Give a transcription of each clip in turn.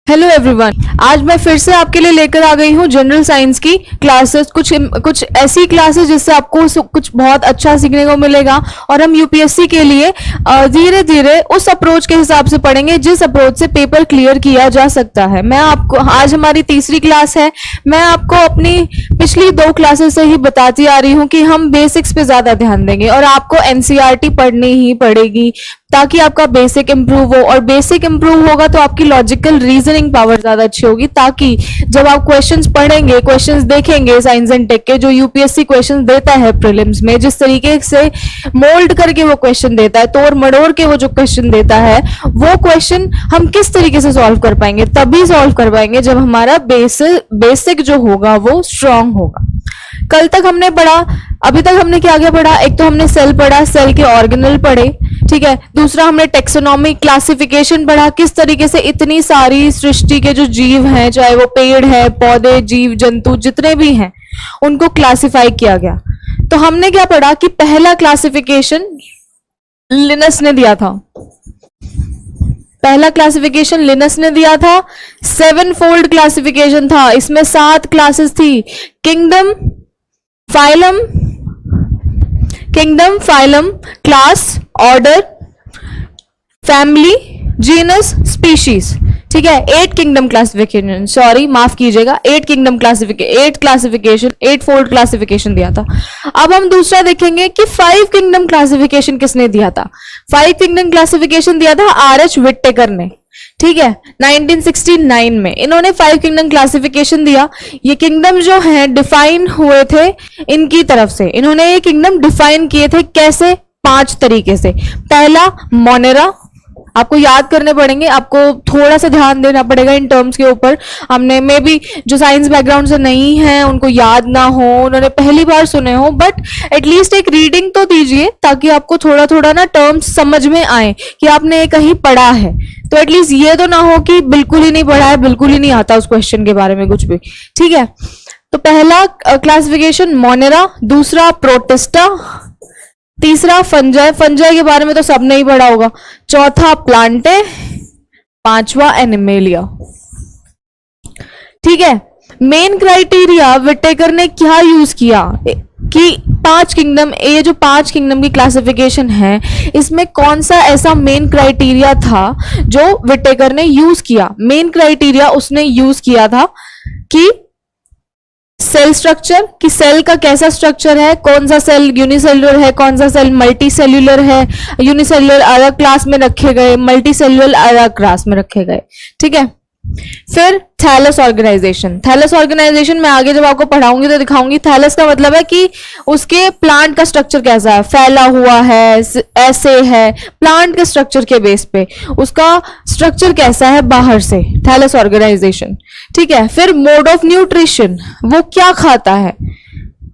Hello everyone, आज मैं फिर से आपके लिए लेकर आ गई हूँ जनरल साइंस की क्लासेस। कुछ ऐसी क्लासेस जिससे आपको कुछ बहुत अच्छा सीखने को मिलेगा और हम यूपीएससी के लिए धीरे धीरे उस अप्रोच के हिसाब से पढ़ेंगे जिस अप्रोच से पेपर क्लियर किया जा सकता है। मैं आपको आज हमारी तीसरी क्लास है। मैं आपको अपनी पिछली 2 क्लासेस से ही बताती आ रही हूँ कि हम बेसिक्स पे ज्यादा ध्यान देंगे और आपको एनसीईआरटी पढ़नी ही पड़ेगी ताकि आपका बेसिक इंप्रूव हो, और बेसिक इंप्रूव होगा तो आपकी लॉजिकल रीजनिंग पावर ज्यादा अच्छी होगी, ताकि जब आप क्वेश्चंस पढ़ेंगे, क्वेश्चंस देखेंगे साइंस एंड टेक के, जो यूपीएससी क्वेश्चंस देता है प्रीलिम्स में, जिस तरीके से मोल्ड करके वो क्वेश्चन देता है, तोड़ मड़ोड़ के वो जो क्वेश्चन देता है, वो क्वेश्चन हम किस तरीके से सॉल्व कर पाएंगे, तभी सॉल्व कर पाएंगे जब हमारा बेसिक जो होगा वो स्ट्रांग होगा। कल तक हमने पढ़ा, अभी तक हमने क्या क्या पढ़ा? एक तो हमने सेल पढ़ा, सेल के ऑर्गेनल पढ़े, ठीक है। दूसरा हमने टेक्सोनॉमी, क्लासिफिकेशन पढ़ा, किस तरीके से इतनी सारी सृष्टि के जो जीव हैं, चाहे वो पेड़ है, पौधे, जीव जंतु जितने भी हैं, उनको क्लासिफाई किया गया। तो हमने क्या पढ़ा कि पहला क्लासिफिकेशन लिनस ने दिया था। पहला क्लासिफिकेशन लिनस ने दिया था। 7 फोल्ड क्लासिफिकेशन था, इसमें 7 क्लासेस थी। Kingdom, phylum, class, order, family, genus, species, ठीक है। 8 किंगडम क्लासिफिकेशन, सॉरी माफ कीजिएगा, 8 क्लासिफिकेशन, 8 फोल्ड क्लासिफिकेशन दिया था। अब हम दूसरा देखेंगे कि 5 किंगडम क्लासिफिकेशन किसने दिया था। 5 किंगडम क्लासिफिकेशन दिया था आर.एच. विट्टेकर ने, ठीक है, 1969 में इन्होंने 5 किंगडम क्लासिफिकेशन दिया। ये किंगडम जो है डिफाइन हुए थे इनकी तरफ से। इन्होंने ये किंगडम डिफाइन किए थे कैसे? 5 तरीके से। पहला मोनेरा, आपको याद करने पड़ेंगे, आपको थोड़ा सा ध्यान देना पड़ेगा इन टर्म्स के ऊपर। हमने मे बी जो साइंस बैकग्राउंड से नहीं है उनको याद ना हो, उन्होंने पहली बार सुने हो, बट एटलीस्ट एक रीडिंग तो दीजिए ताकि आपको थोड़ा थोड़ा ना टर्म्स समझ में आए कि आपने ये कहीं पढ़ा है। तो एटलीस्ट ये तो ना हो कि बिल्कुल ही नहीं पढ़ा है, बिल्कुल ही नहीं आता उस क्वेश्चन के बारे में कुछ भी, ठीक है। तो पहला क्लासिफिकेशन मोनेरा, दूसरा प्रोटिस्टा, तीसरा फंजाई, फंजाई के बारे में तो सबने ही पढ़ा होगा, चौथा प्लांटे, 5वां एनिमेलिया, ठीक है। मेन क्राइटेरिया विटेकर ने क्या यूज किया कि 5 किंगडम, ये जो 5 किंगडम की क्लासिफिकेशन है, इसमें कौन सा ऐसा मेन क्राइटेरिया था जो विटेकर ने यूज किया? मेन क्राइटेरिया उसने यूज किया था कि सेल स्ट्रक्चर, कि सेल का कैसा स्ट्रक्चर है, कौन सा सेल यूनिसेल्युलर है, कौन सा सेल मल्टी सेल्युलर है, यूनिसेल्युलर अलग क्लास में रखे गए, मल्टी सेल्युलर अलग क्लास में रखे गए, ठीक है। फिर थैलस ऑर्गेनाइजेशन, थैलस ऑर्गेनाइजेशन मैं आगे जब आपको पढ़ाऊंगी तो दिखाऊंगी। थैलस का मतलब है कि उसके प्लांट का स्ट्रक्चर कैसा है, फैला हुआ है, ऐसे है, प्लांट के स्ट्रक्चर के बेस पे उसका स्ट्रक्चर कैसा है बाहर से, थैलस ऑर्गेनाइजेशन, ठीक है। फिर मोड ऑफ न्यूट्रिशन, वो क्या खाता है,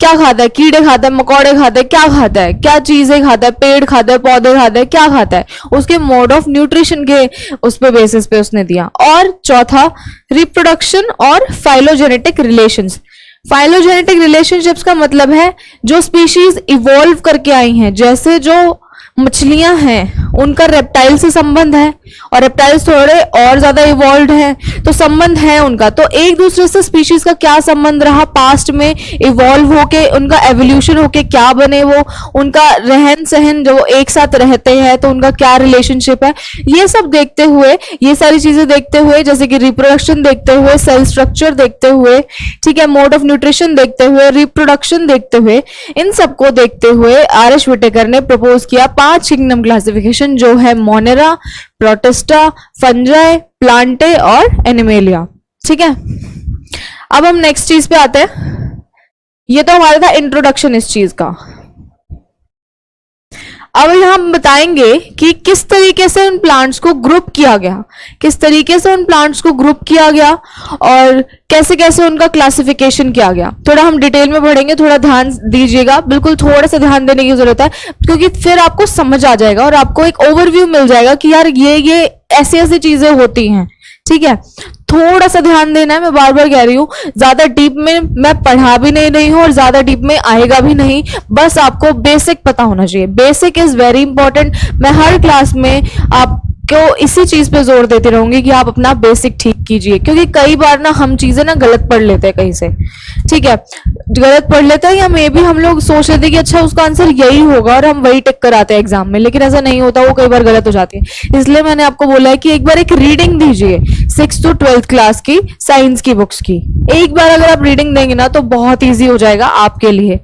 क्या खाता है, कीड़े खाता है, मकोड़े खाते हैं, क्या खाता है, क्या चीजें खाता है, पेड़ खाता है, पौधे खाते हैं, क्या खाता है, उसके मोड ऑफ न्यूट्रिशन के उस पे बेसिस पे उसने दिया। और चौथा रिप्रोडक्शन और फाइलोजेनेटिक रिलेशंस। फाइलोजेनेटिक रिलेशनशिप्स का मतलब है जो स्पीशीज इवॉल्व करके आई हैं, जैसे जो मछलियां हैं उनका रेप्टाइल से संबंध है और रेप्टाइल्स थोड़े और ज्यादा इवॉल्व्ड हैं, तो संबंध है उनका। तो एक दूसरे से स्पीशीज का क्या संबंध रहा पास्ट में, इवॉल्व होके उनका एवोल्यूशन होके क्या बने वो, उनका रहन सहन जो एक साथ रहते हैं तो उनका क्या रिलेशनशिप है, ये सब देखते हुए, ये सारी चीजें देखते हुए, जैसे कि रिप्रोडक्शन देखते हुए, सेल स्ट्रक्चर देखते हुए, ठीक है, मोड ऑफ न्यूट्रिशन देखते हुए, रिप्रोडक्शन देखते हुए, इन सबको देखते हुए आर.एच. विटेकर ने प्रपोज किया 5 किंगडम क्लासिफिकेशन, जो है मोनेरा, प्रोटिस्टा, फंजाई, प्लांटे और एनिमेलिया, ठीक है। अब हम नेक्स्ट चीज पे आते हैं। ये तो हमारा था इंट्रोडक्शन इस चीज का। अब यहां हम बताएंगे कि किस तरीके से उन प्लांट्स को ग्रुप किया गया, किस तरीके से उन प्लांट्स को ग्रुप किया गया और कैसे कैसे उनका क्लासिफिकेशन किया गया। थोड़ा हम डिटेल में पढ़ेंगे, थोड़ा ध्यान दीजिएगा, बिल्कुल थोड़ा सा ध्यान देने की जरूरत है, क्योंकि फिर आपको समझ आ जाएगा और आपको एक ओवरव्यू मिल जाएगा कि यार ये ऐसी ऐसी चीजें होती हैं, ठीक है। थोड़ा सा ध्यान देना है, मैं बार बार कह रही हूँ, ज्यादा डीप में मैं पढ़ा भी नहीं रही हूँ और ज्यादा डीप में आएगा भी नहीं, बस आपको बेसिक पता होना चाहिए। Basic is very important. मैं हर क्लास में आप को इसी चीज पे जोर देती रहूंगी कि आप अपना बेसिक ठीक कीजिए, क्योंकि कई बार ना हम चीजें ना गलत पढ़ लेते हैं कहीं से, ठीक है, गलत पढ़ लेते हैं, या मे भी हम लोग सोच लेते हैं कि अच्छा उसका आंसर यही होगा और हम वही टिक कराते हैं एग्जाम में, लेकिन ऐसा नहीं होता, वो कई बार गलत हो जाती है। इसलिए मैंने आपको बोला है कि एक बार एक रीडिंग दीजिए 6th to 12th क्लास की साइंस की बुक्स की। एक बार अगर आप रीडिंग देंगे ना तो बहुत ईजी हो जाएगा आपके लिए,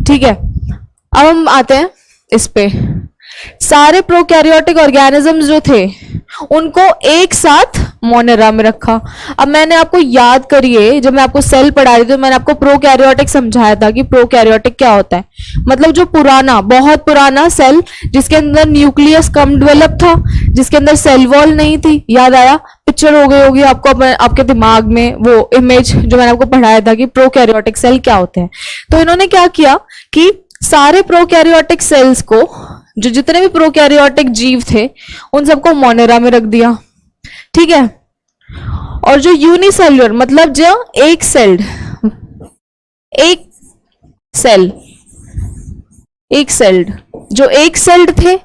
ठीक है। अब हम आते हैं इस पे, सारे प्रोकैरियोटिक ऑर्गेनिजम्स जो थे उनको एक साथ मोनेरा में रखा। अब मैंने आपको याद करिए, जब मैं आपको सेल पढ़ा रही थी तो मैंने आपको प्रोकैरियोटिक समझाया था कि प्रोकैरियोटिक क्या होता है। मतलब जो पुराना, बहुत पुराना सेल जिसके अंदर न्यूक्लियस कम डेवलप था, जिसके अंदर सेल वॉल नहीं थी, याद आया, पिक्चर हो गई होगी आपको आपके दिमाग में वो इमेज जो मैंने आपको पढ़ाया था कि प्रोकैरियोटिक सेल क्या होते हैं। तो इन्होंने क्या किया कि सारे प्रोकैरियोटिक सेल्स को, जो जितने भी प्रोकैरियोटिक जीव थे उन सबको मोनेरा में रख दिया, ठीक है। और जो यूनिसेल्युलर मतलब जो एक सेल्ड, एक सेल, एक सेल्ड, जो एक सेल्ड थे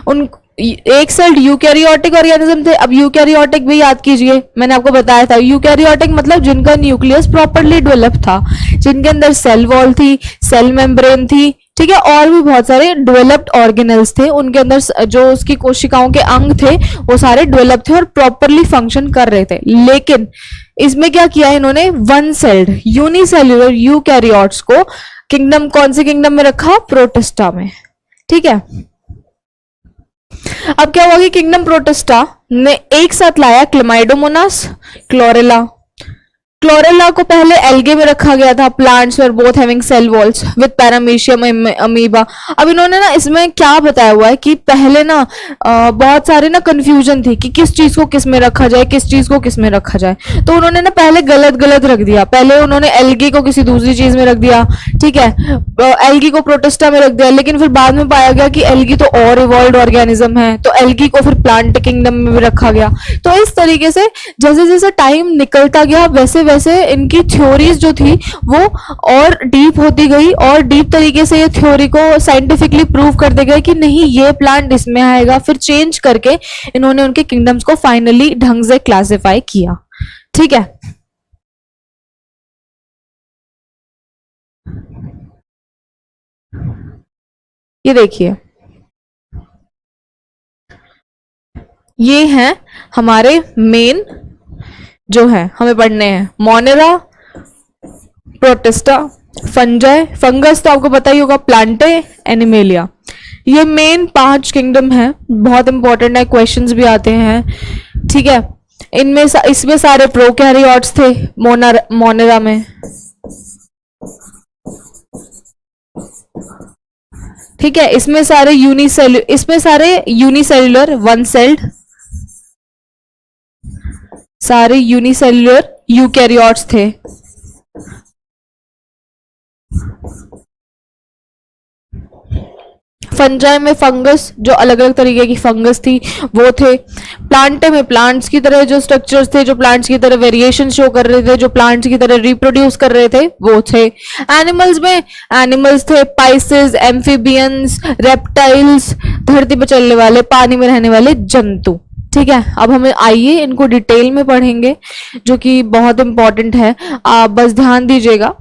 उन एक सेल्ड यूकैरियोटिक ऑर्गेनिज्म थे। अब यूकैरियोटिक भी याद कीजिए, मैंने आपको बताया था यूकैरियोटिक मतलब जिनका न्यूक्लियस प्रॉपर्ली डेवलप था, जिनके अंदर सेल वॉल थी, सेल मेम्ब्रेन थी, ठीक है, और भी बहुत सारे डेवलप्ड ऑर्गेनल्स थे, उनके अंदर जो उसकी कोशिकाओं के अंग थे वो सारे डेवलप थे और प्रॉपरली फंक्शन कर रहे थे। लेकिन इसमें क्या किया इन्होंने, वन सेल्ड यूनिसेल्युलर यूकैरियोट्स को किंगडम, कौन से किंगडम में रखा, प्रोटिस्टा में, ठीक है। अब क्या हुआ कि किंगडम प्रोटिस्टा ने एक साथ लाया क्लेमाइडोमोनास, क्लोरेला। क्लोरेला को पहले एल्गे में रखा गया था, plants were both having cell walls with paramecium amoeba. अब इन्होंने ना इसमें क्या बताया हुआ है कि पहले ना बहुत सारे ना कंफ्यूजन थी कि किस चीज को किस में रखा जाए, किस चीज को किस में रखा जाए, तो उन्होंने ना पहले गलत गलत रख दिया। पहले उन्होंने एल्गी को किसी दूसरी चीज में रख दिया, ठीक है, एल्गी को प्रोटिस्टा में रख दिया, लेकिन फिर बाद में पाया गया कि एल्गी तो और इवॉल्व्ड ऑर्गेनिज्म है, तो एल्गी को फिर प्लांट किंगडम में भी रखा गया। तो इस तरीके से जैसे जैसे टाइम निकलता गया वैसे वैसे इनकी थ्योरीज जो थी वो और डीप होती गई, और डीप तरीके से ये थ्योरी को साइंटिफिकली प्रूव करते गए कि नहीं ये प्लांट इसमें आएगा। फिर चेंज करके इन्होंने उनके किंगडम्स को फाइनली ढंग से क्लासिफाई किया, ठीक है। ये देखिए, ये हैं हमारे मेन जो है हमें पढ़ने हैं, मोनेरा, प्रोटिस्टा, फंजाई, फंगस तो आपको पता ही होगा, प्लांटे, एनिमेलिया। ये मेन 5 किंगडम है, बहुत इंपॉर्टेंट है, क्वेश्चंस भी आते हैं, ठीक है। इनमें इसमें सारे प्रोकैरियोट्स थे मोनेरा में, ठीक है। इसमें सारे यूनिसेल्युलर वन सेल्ड, सारे यूनिसेल्युलर यूकैरियोट्स थे। फंजाई में फंगस, जो अलग अलग तरीके की फंगस थी वो थे। प्लांटे में प्लांट्स की तरह जो स्ट्रक्चर्स थे, जो प्लांट्स की तरह वेरिएशन शो कर रहे थे, जो प्लांट्स की तरह रिप्रोड्यूस कर रहे थे वो थे। एनिमल्स में एनिमल्स थे, पाइसेस, एम्फीबियंस, रेप्टाइल्स, धरती पर चलने वाले, पानी में रहने वाले जंतु, ठीक है। अब हमें आइए इनको डिटेल में पढ़ेंगे, जो कि बहुत इंपॉर्टेंट है। आप बस ध्यान दीजिएगा,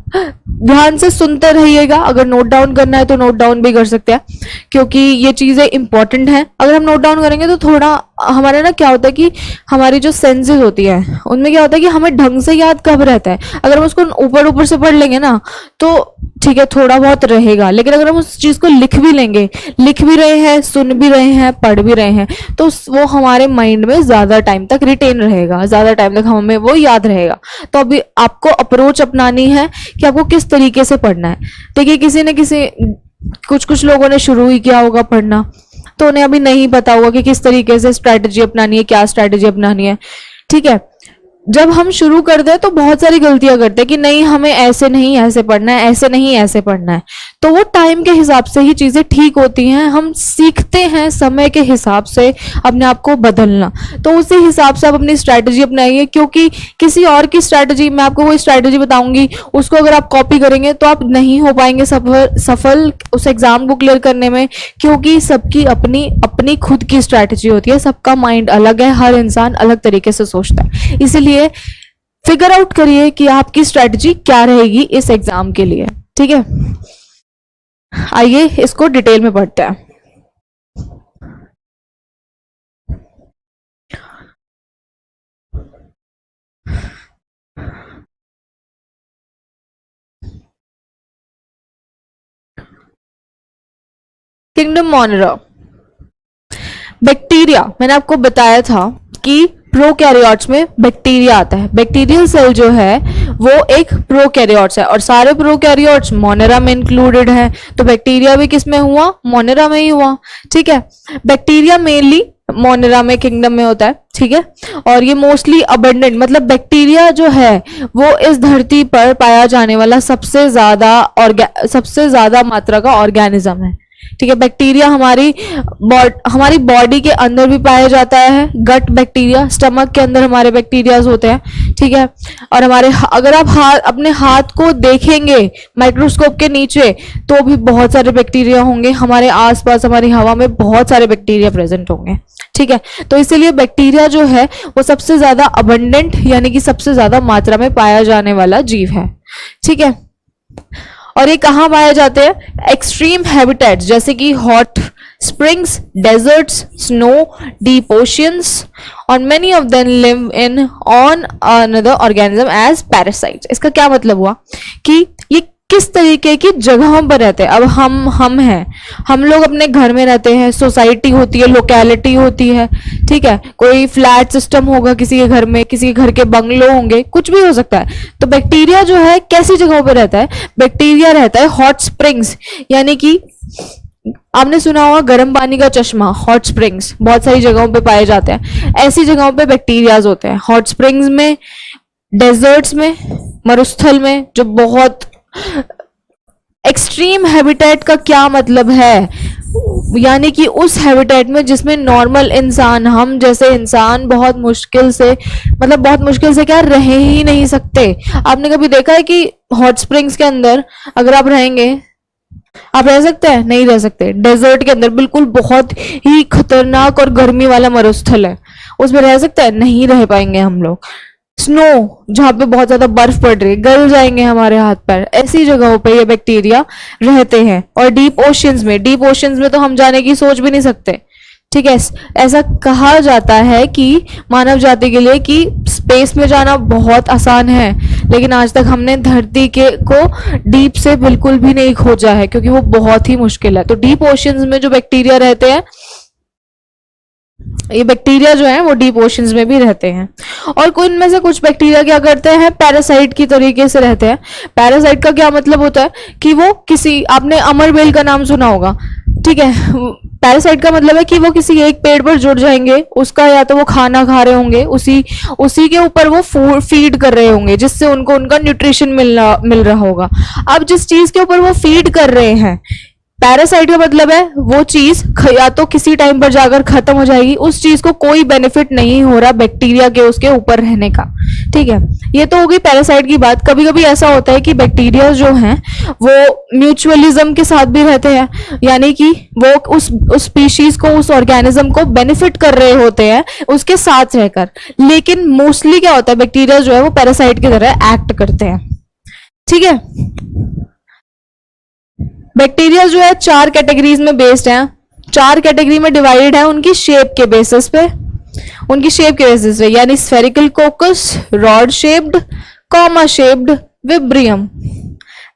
ध्यान से सुनते रहिएगा। अगर नोट डाउन करना है तो नोट डाउन भी कर सकते हैं, क्योंकि ये चीजें इंपॉर्टेंट हैं। अगर हम नोट डाउन करेंगे तो थोड़ा हमारे ना क्या होता है कि हमारी जो सेंसेस होती है उनमें क्या होता है कि हमें ढंग से याद कब रहता है। अगर हम उसको ऊपर ऊपर से पढ़ लेंगे ना तो ठीक है, थोड़ा बहुत रहेगा, लेकिन अगर हम उस चीज को लिख भी लेंगे, लिख भी रहे हैं, सुन भी रहे हैं, पढ़ भी रहे हैं, तो वो हमारे माइंड में ज्यादा टाइम तक रिटेन रहेगा, ज्यादा टाइम तक हमें वो याद रहेगा। तो अभी आपको अप्रोच अपनानी है कि आपको किस तरीके से पढ़ना है। देखिए, कुछ लोगों ने शुरू ही किया होगा पढ़ना, तो उन्हें अभी नहीं पता होगा कि किस तरीके से स्ट्रैटेजी अपनानी है, क्या स्ट्रैटेजी अपनानी है, ठीक है। जब हम शुरू करते हैं तो बहुत सारी गलतियां करते हैं कि नहीं हमें ऐसे नहीं ऐसे पढ़ना है, ऐसे नहीं ऐसे पढ़ना है। तो वो टाइम के हिसाब से ही चीज़ें ठीक होती हैं। हम सीखते हैं समय के हिसाब से अपने आप को बदलना, तो उसी हिसाब से आप अपनी स्ट्रैटेजी अपनाइए, क्योंकि किसी और की स्ट्रैटेजी, मैं आपको कोई स्ट्रैटेजी बताऊंगी, उसको अगर आप कॉपी करेंगे तो आप नहीं हो पाएंगे सफल उस एग्जाम को क्लियर करने में, क्योंकि सबकी अपनी अपनी खुद की स्ट्रैटेजी होती है, सबका माइंड अलग है, हर इंसान अलग तरीके से सोचता है। इसीलिए फिगर आउट करिए कि आपकी स्ट्रैटेजी क्या रहेगी इस एग्जाम के लिए। ठीक है, आइए इसको डिटेल में पढ़ते हैं। किंगडम मोनेरा, बैक्टीरिया, मैंने आपको बताया था कि प्रोकैरियोट्स में बैक्टीरिया आता है। बैक्टीरियल सेल जो है वो एक प्रोकैरियोट्स है, और सारे प्रोकैरियोट्स मोनेरा में इंक्लूडेड है, तो बैक्टीरिया भी किस में हुआ? मोनेरा में ही हुआ। ठीक है, बैक्टीरिया मेनली मोनेरा में, किंगडम में होता है। ठीक है, और ये मोस्टली अबंडेंट, मतलब बैक्टीरिया जो है वो इस धरती पर पाया जाने वाला सबसे ज्यादा मात्रा का ऑर्गेनिज्म है। ठीक है, बैक्टीरिया हमारी बॉडी के अंदर भी पाया जाता है, गट बैक्टीरिया, स्टमक के अंदर हमारे बैक्टीरियाज होते हैं। ठीक है, और अगर आप अपने हाथ को देखेंगे माइक्रोस्कोप के नीचे तो भी बहुत सारे बैक्टीरिया होंगे, हमारे आसपास हमारी हवा में बहुत सारे बैक्टीरिया प्रेजेंट होंगे। ठीक है, तो इसीलिए बैक्टीरिया जो है वो सबसे ज्यादा अबंडेंट, यानी कि सबसे ज्यादा मात्रा में पाया जाने वाला जीव है। ठीक है, और ये कहाँ पाए जाते हैं? एक्सट्रीम हैबिटेट्स, जैसे कि hot springs, deserts, snow, deep oceans, और many of them live in on another organism as parasites. इसका क्या मतलब हुआ कि ये किस तरीके की जगहों पर रहते हैं। अब हम हैं, हम लोग अपने घर में रहते हैं, सोसाइटी होती है, लोकेलिटी होती है। ठीक है, कोई फ्लैट सिस्टम होगा किसी के घर में, किसी के घर के बंगलो होंगे, कुछ भी हो सकता है। तो बैक्टीरिया जो है कैसी जगहों पर रहता है? बैक्टीरिया रहता है हॉट स्प्रिंग्स, यानी कि आपने सुना होगा गर्म पानी का चश्मा, हॉट स्प्रिंग्स बहुत सारी जगहों पे पाए जाते हैं। ऐसी जगहों पे बैक्टीरियाज होते हैं, हॉट स्प्रिंग्स में, डेजर्ट्स में, मरुस्थल में, जो बहुत एक्सट्रीम हैबिटेट का क्या मतलब है? यानी कि उस हैबिटेट में जिसमें नॉर्मल इंसान, हम जैसे इंसान बहुत मुश्किल से क्या रह ही नहीं सकते। आपने कभी देखा है कि हॉट स्प्रिंग्स के अंदर अगर आप रहेंगे, आप रह सकते हैं? नहीं रह सकते। डेजर्ट के अंदर बिल्कुल बहुत ही खतरनाक और गर्मी वाला मरुस्थल है, उसमें रह सकते हैं? नहीं रह पाएंगे हम लोग। स्नो, जहाँ पे बहुत ज्यादा बर्फ पड़ रही है, गल जाएंगे हमारे हाथ पैर, ऐसी जगहों पे ये बैक्टीरिया रहते हैं। और डीप ओशियंस में तो हम जाने की सोच भी नहीं सकते। ठीक है, ऐसा कहा जाता है कि मानव जाति के लिए कि स्पेस में जाना बहुत आसान है, लेकिन आज तक हमने धरती के को डीप से बिल्कुल भी नहीं खोजा है, क्योंकि वो बहुत ही मुश्किल है। तो डीप ओशियंस में जो बैक्टीरिया रहते हैं, ये बैक्टीरिया जो है वो डीप ओशंस में भी रहते हैं। और कोई इनमें से कुछ बैक्टीरिया क्या करते हैं? पैरासाइट की तरीके से रहते हैं। पैरासाइट का क्या मतलब होता है कि वो आपने अमर बेल का नाम सुना होगा। ठीक है, पैरासाइट का मतलब है कि वो किसी एक पेड़ पर जुड़ जाएंगे, उसका या तो वो खाना खा रहे होंगे, उसी के ऊपर वो फीड कर रहे होंगे, जिससे उनको उनका न्यूट्रिशन मिल रहा होगा। अब जिस चीज के ऊपर वो फीड कर रहे हैं, पैरासाइट का मतलब है वो चीज या तो किसी टाइम पर जाकर खत्म हो जाएगी, उस चीज को कोई बेनिफिट नहीं हो रहा बैक्टीरिया के उसके ऊपर रहने का। ठीक है, ये तो हो गई पैरासाइट की बात। कभी कभी ऐसा होता है कि बैक्टीरिया जो हैं वो म्यूचुअलिज्म के साथ भी रहते हैं, यानी कि वो उस स्पीशीज को, उस ऑर्गेनिज्म को बेनिफिट कर रहे होते हैं उसके साथ रहकर। लेकिन मोस्टली क्या होता है, बैक्टीरिया जो है वो पैरासाइट की तरह एक्ट करते हैं। ठीक है, बैक्टीरिया जो है 4 कैटेगरीज में बेस्ड हैं, 4 कैटेगरी में डिवाइडेड है उनकी शेप के बेसिस पे, यानी spherical कोकस, rod shaped, comma shaped, विब्रियम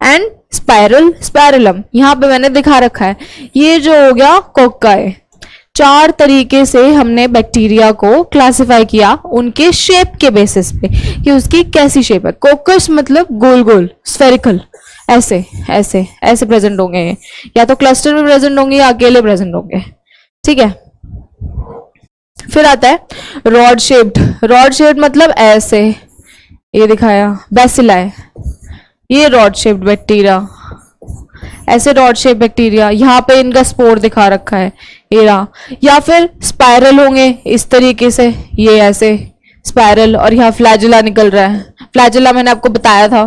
and spirillum. यहां पे मैंने दिखा रखा है, ये जो हो गया कोक्काई। 4 तरीके से हमने बैक्टीरिया को क्लासिफाई किया उनके शेप के बेसिस पे कि उसकी कैसी शेप है। कोकस मतलब गोल गोल, स्फेरिकल, ऐसे ऐसे ऐसे प्रेजेंट होंगे, या तो क्लस्टर में प्रेजेंट होंगे या अकेले प्रेजेंट होंगे। ठीक है, फिर आता है रॉड शेप्ड मतलब ऐसे, ये दिखाया बेसिलाई, ये रॉड शेप्ड बैक्टीरिया। ऐसे रॉड शेप बैक्टीरिया, यहाँ पे इनका स्पोर दिखा रखा है, ये रहा। या फिर स्पाइरल होंगे इस तरीके से, ये ऐसे स्पाइरल, और यहाँ फ्लैजिला निकल रहा है। फ्लैजिला मैंने आपको बताया था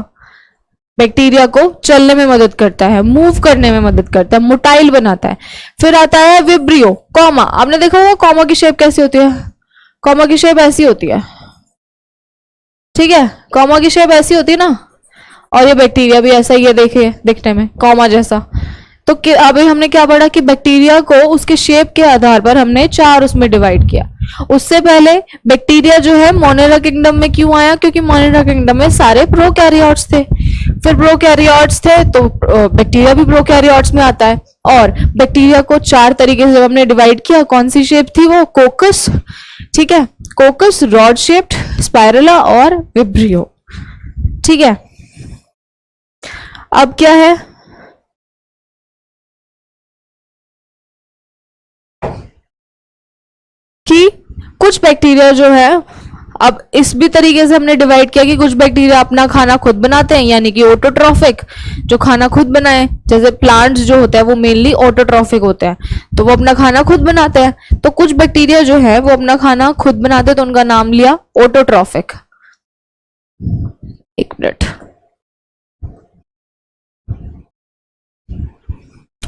बैक्टीरिया को चलने में मदद करता है, मूव करने में मदद करता है, मोटाइल बनाता है। फिर आता है विब्रियो, कॉमा। आपने देखा होगा कॉमा की शेप कैसी होती है, कॉमा की शेप ऐसी होती है, ठीक है, कॉमा की शेप ऐसी होती है ना। और ये बैक्टीरिया भी ऐसा ही है, देखिए दिखने में कॉमा जैसा। तो अभी हमने क्या पढ़ा कि बैक्टीरिया को उसके शेप के आधार पर हमने 4 उसमें डिवाइड किया। उससे पहले बैक्टीरिया जो है मोनेरा किंगडम में क्यों आया, क्योंकि मोनेरा किंगडम में सारे प्रोकैरियोट्स थे। फिर प्रोकैरियोट्स थे तो बैक्टीरिया भी प्रोकैरियोट्स में आता है। और बैक्टीरिया को 4 तरीके से जब हमने डिवाइड किया, कौन सी शेप थी वो, कोकस, ठीक है, कोकस, रॉड शेप्ड, स्पाइरला और विब्रियो, ठीक है। अब क्या है, कि कुछ बैक्टीरिया जो है, अब इस भी तरीके से हमने डिवाइड किया कि कुछ बैक्टीरिया अपना खाना खुद बनाते हैं, यानी कि ऑटोट्रॉफिक, जो खाना खुद बनाए। जैसे प्लांट्स जो होते हैं वो मेनली ऑटोट्रॉफिक होते हैं, तो वो अपना खाना खुद बनाते हैं। तो कुछ बैक्टीरिया जो है वो अपना खाना खुद बनाते हैं, तो उनका नाम लिया ऑटोट्रॉफिक। एक मिनट,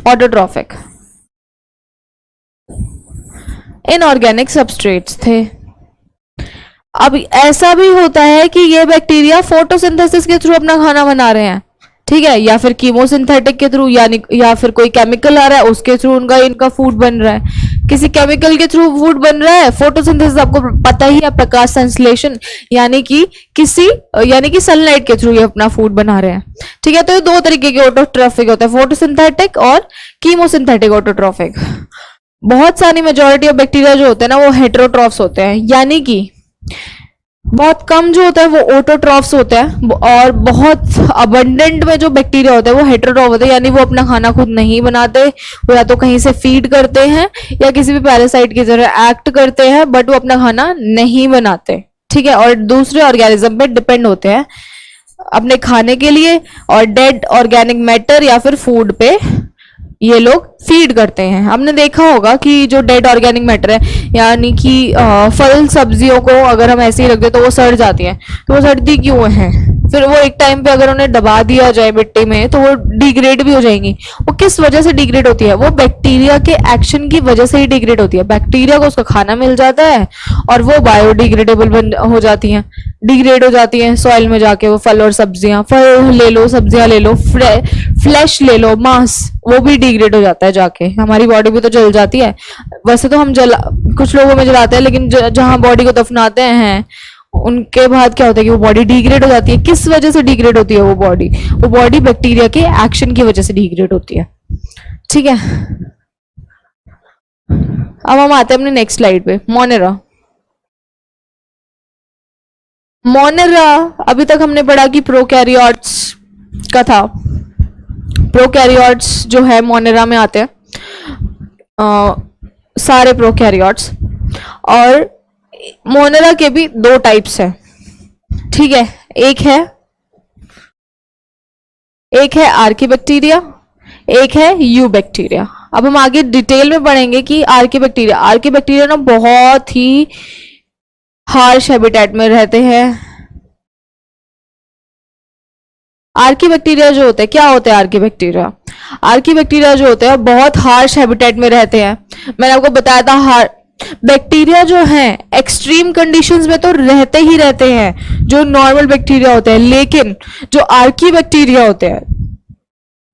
ऑटोट्रॉफिक। इनऑर्गेनिक सबस्ट्रेट्स थे। अब ऐसा भी होता है कि ये बैक्टीरिया फोटोसिंथेसिस के थ्रू अपना खाना बना रहे हैं, ठीक है, या फिर कीमोसिंथेटिक के थ्रू, यानी या फिर कोई केमिकल आ रहा है उसके थ्रू इनका फूड बन रहा है। किसी केमिकल के थ्रू फूड बन रहा है, फोटोसिंथेसिस आपको पता ही है, प्रकाश संश्लेषण, यानी कि सनलाइट के थ्रू ये अपना फूड बना रहे हैं, ठीक है। तो ये 2 तरीके के ऑटोट्रॉफिक होते हैं, फोटोसिंथेटिक और कीमोसिंथेटिक ऑटोट्रॉफिक। बहुत सारी मेजॉरिटी ऑफ बैक्टीरिया जो होते हैं ना वो हेटेरोट्रॉफ्स होते हैं, यानी कि बहुत कम जो होता है वो ऑटोट्रॉफ्स होते हैं, और बहुत अबंडेंट में जो बैक्टीरिया होते हैं वो हेटेरोट्रॉफ होते हैं, यानी वो अपना खाना खुद नहीं बनाते, वो या तो कहीं से फीड करते हैं या किसी भी पैरासाइट की तरह एक्ट करते हैं, बट वो अपना खाना नहीं बनाते, ठीक है, और दूसरे ऑर्गेनिज्म पे डिपेंड होते हैं अपने खाने के लिए, और डेड ऑर्गेनिक मैटर या फिर फूड पे ये लोग फीड करते हैं। हमने देखा होगा कि जो डेड ऑर्गेनिक मैटर है, यानी कि फल सब्जियों को अगर हम ऐसे ही रख दे तो वो सड़ जाती हैं, तो वो सड़ती क्यों है, फिर वो एक टाइम पे अगर उन्हें दबा दिया जाए मिट्टी में तो वो डिग्रेड भी हो जाएंगी। वो किस वजह से डिग्रेड होती है, वो बैक्टीरिया के एक्शन की वजह से ही डिग्रेड होती है। बैक्टीरिया को उसका खाना मिल जाता है और वो बायोडिग्रेडेबल हो जाती हैं, डिग्रेड हो जाती हैं सॉइल में जाके। वो फल और सब्जियां, फल ले लो, सब्जियां ले लो, फ्लैश ले लो, मांस, वो भी डिग्रेड हो जाता है जाके, हमारी बॉडी भी तो जल जाती है। वैसे तो हम कुछ लोगों में जलाते हैं, लेकिन जहां बॉडी को दफनाते हैं उनके बाद क्या होता है कि वो बॉडी डिग्रेड हो जाती है। किस वजह से डिग्रेड होती है वो बॉडी बैक्टीरिया के एक्शन की वजह से डिग्रेड होती है, ठीक है। अब हम आते हैं अपने नेक्स्ट स्लाइड पे, मोनेरा। मोनेरा अभी तक हमने पढ़ा कि प्रोकैरियोट्स का था। प्रोकैरियोट्स जो है मोनेरा में आते हैं, सारे प्रोकैरियोट्स। और मोनेरा के भी 2 टाइप्स हैं, ठीक है। एक है आर्कीबैक्टीरिया, एक है यू बैक्टीरिया। अब हम आगे डिटेल में पढ़ेंगे कि आर्कीबैक्टीरिया ना बहुत ही हार्श हैबिटेट में रहते हैं। आर्कीबैक्टीरिया जो होते हैं, क्या होते हैं आर्कीबैक्टीरिया जो होते हैं बहुत हार्श हैबिटेट में रहते हैं। मैंने आपको बताया था बैक्टीरिया जो हैं एक्सट्रीम कंडीशंस में तो रहते ही रहते हैं जो नॉर्मल बैक्टीरिया होते हैं, लेकिन जो आर्कीबैक्टीरिया होते हैं,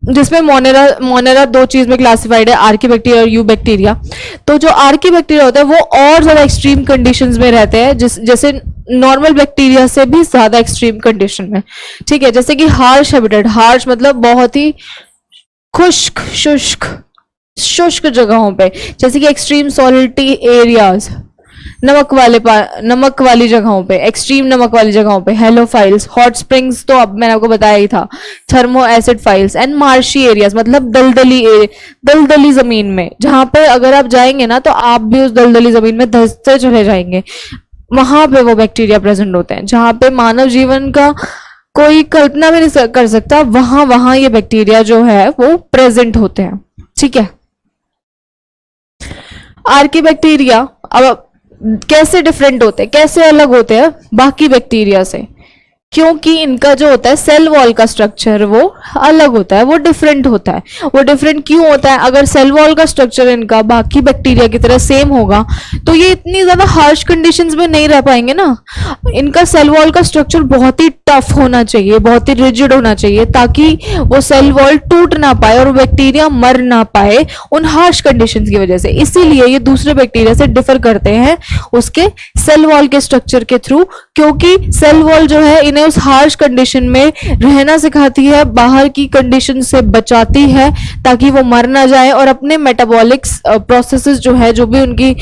जिसमें मोनेरा 2 चीज में क्लासिफाइड है, आर्कीबैक्टीरिया और यू बैक्टीरिया। तो जो आर्कीबैक्टीरिया होता है वो और ज्यादा एक्सट्रीम कंडीशंस में रहते हैं, जैसे नॉर्मल बैक्टीरिया से भी ज्यादा एक्सट्रीम कंडीशन में, ठीक है। जैसे कि हार्श हैबिटेट, हार्श मतलब बहुत ही शुष्क जगहों पे, जैसे कि एक्सट्रीम सॉलिडिटी एरियाज, नमक वाली जगहों पे, एक्सट्रीम नमक वाली जगहों पे, हेलोफाइल्स, हॉट स्प्रिंग्स तो अब मैंने आपको बताया ही था, thermo acid files, and marshy areas मतलब दलदली जमीन में, जहां पे अगर आप जाएंगे ना तो आप भी उस दलदली जमीन में धंसते चले जाएंगे। वहां पे वो बैक्टीरिया प्रेजेंट होते हैं जहां पे मानव जीवन का कोई कल्पना भी नहीं कर सकता, वहां वहां ये बैक्टीरिया जो है वो प्रेजेंट होते हैं। ठीक है, आर्की बैक्टीरिया अब कैसे डिफरेंट होते हैं, कैसे अलग होते हैं बाकी बैक्टीरिया से? क्योंकि इनका जो होता है सेल वॉल का स्ट्रक्चर वो अलग होता है, वो डिफरेंट होता है। वो डिफरेंट क्यों होता है? अगर सेल वॉल का स्ट्रक्चर इनका बाकी बैक्टीरिया की तरह सेम होगा तो ये इतनी ज्यादा हार्श कंडीशंस में नहीं रह पाएंगे ना। इनका सेल वॉल का स्ट्रक्चर बहुत ही टफ होना चाहिए, बहुत ही रिजिड होना चाहिए, ताकि वो सेल वॉल टूट ना पाए और बैक्टीरिया मर ना पाए उन हार्श कंडीशंस की वजह से। इसीलिए ये दूसरे बैक्टीरिया से डिफर करते हैं उसके सेल वॉल के स्ट्रक्चर के थ्रू, क्योंकि सेल वॉल जो है इन्हें उस हार्श कंडीशन में रहना सिखाती है, बाहर की कंडीशन से बचाती है ताकि वो मर ना जाए और अपने मेटाबॉलिक प्रोसेसेस जो है, जो भी उनकी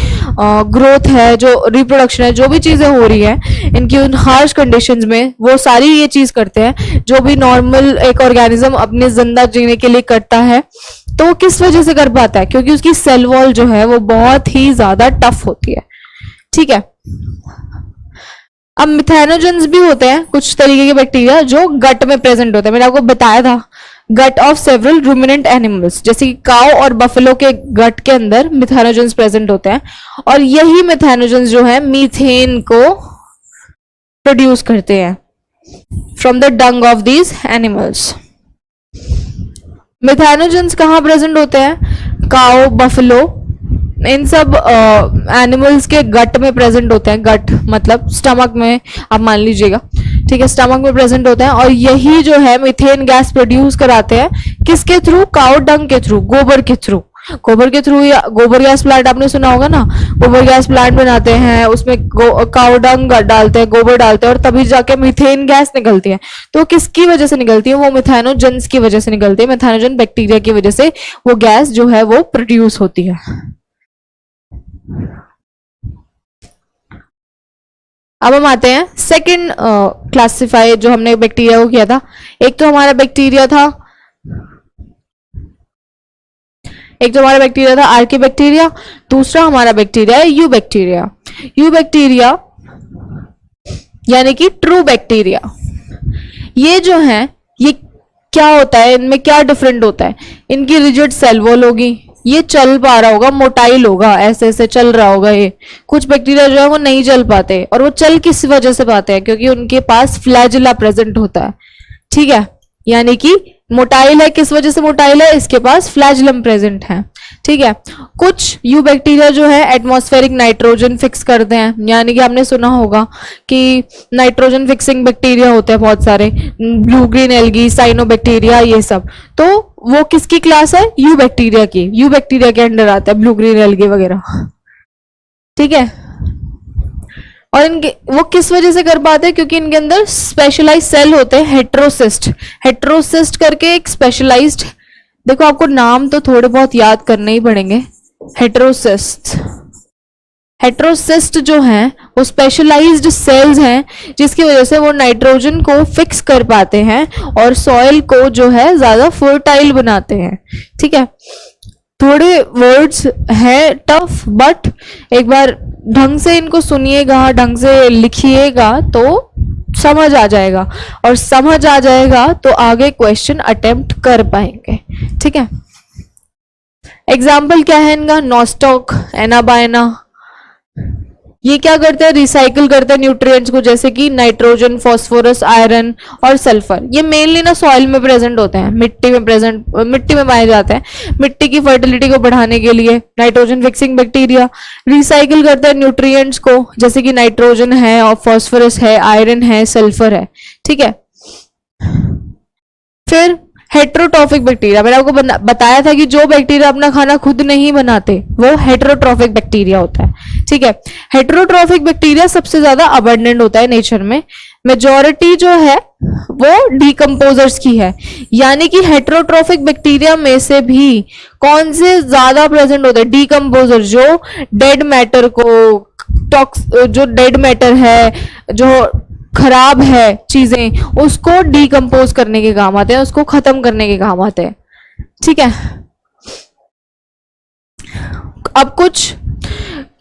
ग्रोथ है, जो रिप्रोडक्शन है, जो भी चीजें हो रही है इनकी उन हार्श कंडीशंस में, वो सारी ये चीज करते हैं जो भी नॉर्मल एक ऑर्गेनिज्म अपने जिंदा जीने के लिए करता है। तो वो किस वजह से कर पाता है? क्योंकि उसकी सेल वॉल जो है वो बहुत ही ज्यादा टफ होती है। ठीक है, अब मिथेनोजेंस भी होते हैं कुछ तरीके के बैक्टीरिया जो गट में प्रेजेंट होते हैं। मैंने आपको बताया था gut of several ruminant animals, जैसे कि काउ और बफेलो के गट के अंदर मिथेनोजेंस प्रेजेंट होते हैं, और यही मिथेनोजेंस जो है मीथेन को प्रोड्यूस करते हैं from the Dang of these animals. Methanogens कहाँ प्रेजेंट होते हैं? काउ, बफेलो, इन सब एनिमल्स के गट में प्रेजेंट होते हैं। गट मतलब स्टमक में आप मान लीजिएगा, ठीक है, स्टमक में प्रेजेंट होते हैं, और यही जो है मीथेन गैस प्रोड्यूस कराते हैं। किसके थ्रू? काउ डंग के थ्रू, गोबर के थ्रू। गोबर के थ्रू, या गोबर गैस प्लांट आपने सुना होगा ना, गोबर गैस प्लांट बनाते हैं, उसमें काउ डंग डालते हैं, गोबर डालते हैं, और तभी जाके मीथेन गैस निकलती है। तो किसकी वजह से निकलती है? वो मिथेनोजेंस की वजह से निकलती है। मिथेनोजेन बैक्टीरिया की वजह से वो गैस जो है वो प्रोड्यूस होती है। अब हम आते हैं सेकंड क्लासिफाई जो हमने बैक्टीरिया को किया था। एक तो हमारा बैक्टीरिया था आर्की बैक्टीरिया, दूसरा हमारा बैक्टीरिया है यू बैक्टीरिया। यू बैक्टीरिया यानी कि ट्रू बैक्टीरिया। ये जो है ये क्या होता है, इनमें क्या डिफरेंट होता है? इनकी रिजिड सेल वॉल होगी, ये चल पा रहा होगा, मोटाइल होगा, ऐसे ऐसे चल रहा होगा। ये कुछ बैक्टीरिया जो है वो नहीं चल पाते, और वो चल किस वजह से पाते हैं? क्योंकि उनके पास फ्लैजिला प्रेजेंट होता है। ठीक है, यानी कि मोटाइल है, किस वजह से मोटाइल है? इसके पास फ्लैजिलम प्रेजेंट है। ठीक है, कुछ यू बैक्टीरिया जो है एटमॉस्फेरिक नाइट्रोजन फिक्स करते हैं, यानी कि आपने सुना होगा कि नाइट्रोजन फिक्सिंग बैक्टीरिया होते हैं बहुत सारे, ब्लू ग्रीन एल्गी, साइनोबैक्टीरिया, ये सब। तो वो किसकी क्लास है? यू बैक्टीरिया की। यू बैक्टीरिया के अंडर आता है ब्लू ग्रीन एल्गी वगैरह। ठीक है, और इनके वो किस वजह से कर पाते हैं? क्योंकि इनके अंदर स्पेशलाइज्ड सेल होते हैं, हेट्रोसिस्ट। हेट्रोसिस्ट करके एक स्पेशलाइज्ड, देखो आपको नाम तो थोड़े बहुत याद करने ही पड़ेंगे। हेट्रोसिस्ट, हेट्रोसिस्ट जो हैं वो स्पेशलाइज्ड सेल्स हैं, जिसकी वजह से वो नाइट्रोजन को फिक्स कर पाते हैं और सॉइल को जो है ज्यादा फर्टाइल बनाते हैं। ठीक है, थोड़े वर्ड्स हैं टफ, बट एक बार ढंग से इनको सुनिएगा, ढंग से लिखिएगा तो समझ आ जाएगा, और समझ आ जाएगा तो आगे क्वेश्चन अटेम्प्ट कर पाएंगे। ठीक है, एग्जाम्पल क्या है इनका? नॉस्टॉक, एनाबायना। ये क्या करते हैं? रिसाइकिल करते हैं न्यूट्रिएंट्स को, जैसे कि नाइट्रोजन, फास्फोरस, आयरन और सल्फर। ये मेनली ना सॉइल में प्रेजेंट होते हैं, मिट्टी में पाए जाते हैं। मिट्टी की फर्टिलिटी को बढ़ाने के लिए नाइट्रोजन फिक्सिंग बैक्टीरिया रिसाइकिल करते हैं न्यूट्रिएंट्स को, जैसे कि नाइट्रोजन है और फास्फोरस है, आयरन है, सल्फर है। ठीक है, फिर हेट्रोट्रॉफिक बैक्टीरिया। मैंने आपको बताया था कि जो बैक्टीरिया अपना खाना खुद नहीं बनाते वो हेट्रोट्रॉफिक बैक्टीरिया होता है। ठीक है, हेट्रोट्रॉफिक बैक्टीरिया सबसे ज्यादा अबंडेंट होता है नेचर में। मेजॉरिटी जो है वो डीकम्पोजर्स की है, यानी कि हेट्रोट्रॉफिक बैक्टीरिया में से भी कौन से ज्यादा प्रेजेंट होते हैं? डीकम्पोजर, जो डेड मैटर को जो डेड मैटर है, जो खराब है चीजें, उसको डीकम्पोज करने के काम आते हैं, उसको खत्म करने के काम आते हैं। ठीक है, अब कुछ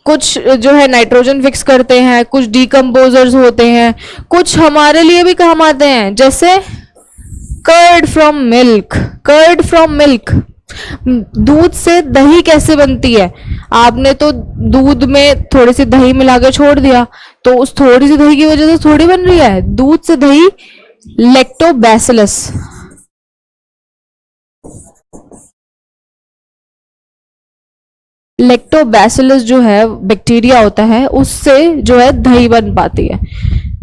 कुछ जो है नाइट्रोजन फिक्स करते हैं, कुछ डिकम्पोजर्स होते हैं, कुछ हमारे लिए भी काम आते हैं, जैसे curd from milk. Curd from milk, दूध से दही कैसे बनती है? आपने तो दूध में थोड़ी सी दही मिला के छोड़ दिया, तो उस थोड़ी सी दही की वजह से थोड़ी बन रही है दूध से दही। लैक्टोबैसिलस, लैक्टोबैसिलस जो है बैक्टीरिया होता है, उससे जो है दही बन पाती है।